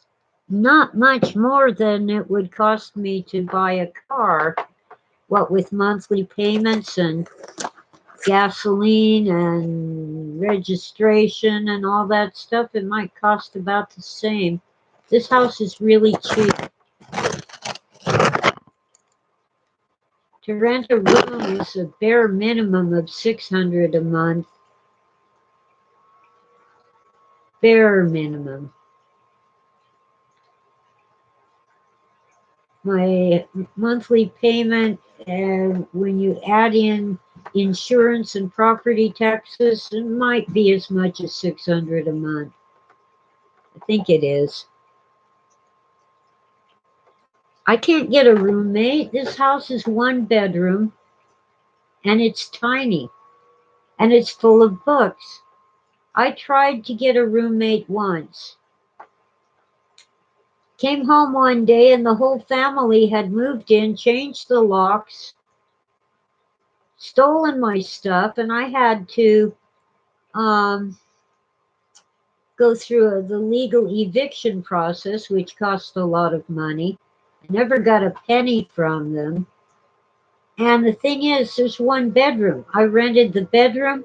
A: not much more than it would cost me to buy a car. What with monthly payments and gasoline and registration and all that stuff, it might cost about the same. This house is really cheap. To rent a room is a bare minimum of $600 a month. Bare minimum. My monthly payment, and when you add in insurance and property taxes, it might be as much as $600 a month. I think it is. I can't get a roommate. This house is one bedroom and it's tiny and it's full of books. I tried to get a roommate once. Came home one day and the whole family had moved in, changed the locks, stolen my stuff, and I had to go through the legal eviction process, which cost a lot of money. I never got a penny from them. And the thing is, there's one bedroom. I rented the bedroom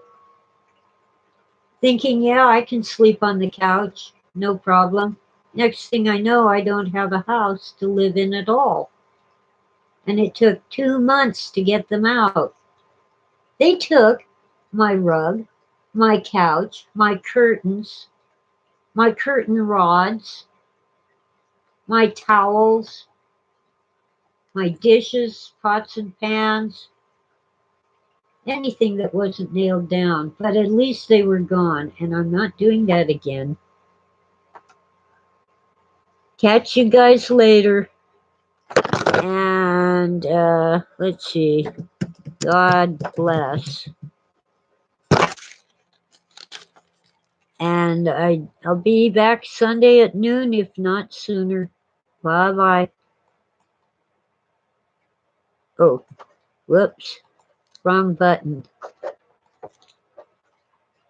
A: thinking, yeah, I can sleep on the couch, no problem. Next thing I know, I don't have a house to live in at all. And it took 2 months to get them out. They took my rug, my couch, my curtains, my curtain rods, my towels, my dishes, pots and pans, anything that wasn't nailed down. But at least they were gone, and I'm not doing that again. Catch you guys later. And let's see. God bless. And I'll be back Sunday at noon, if not sooner. Bye bye. Oh, whoops. Wrong button.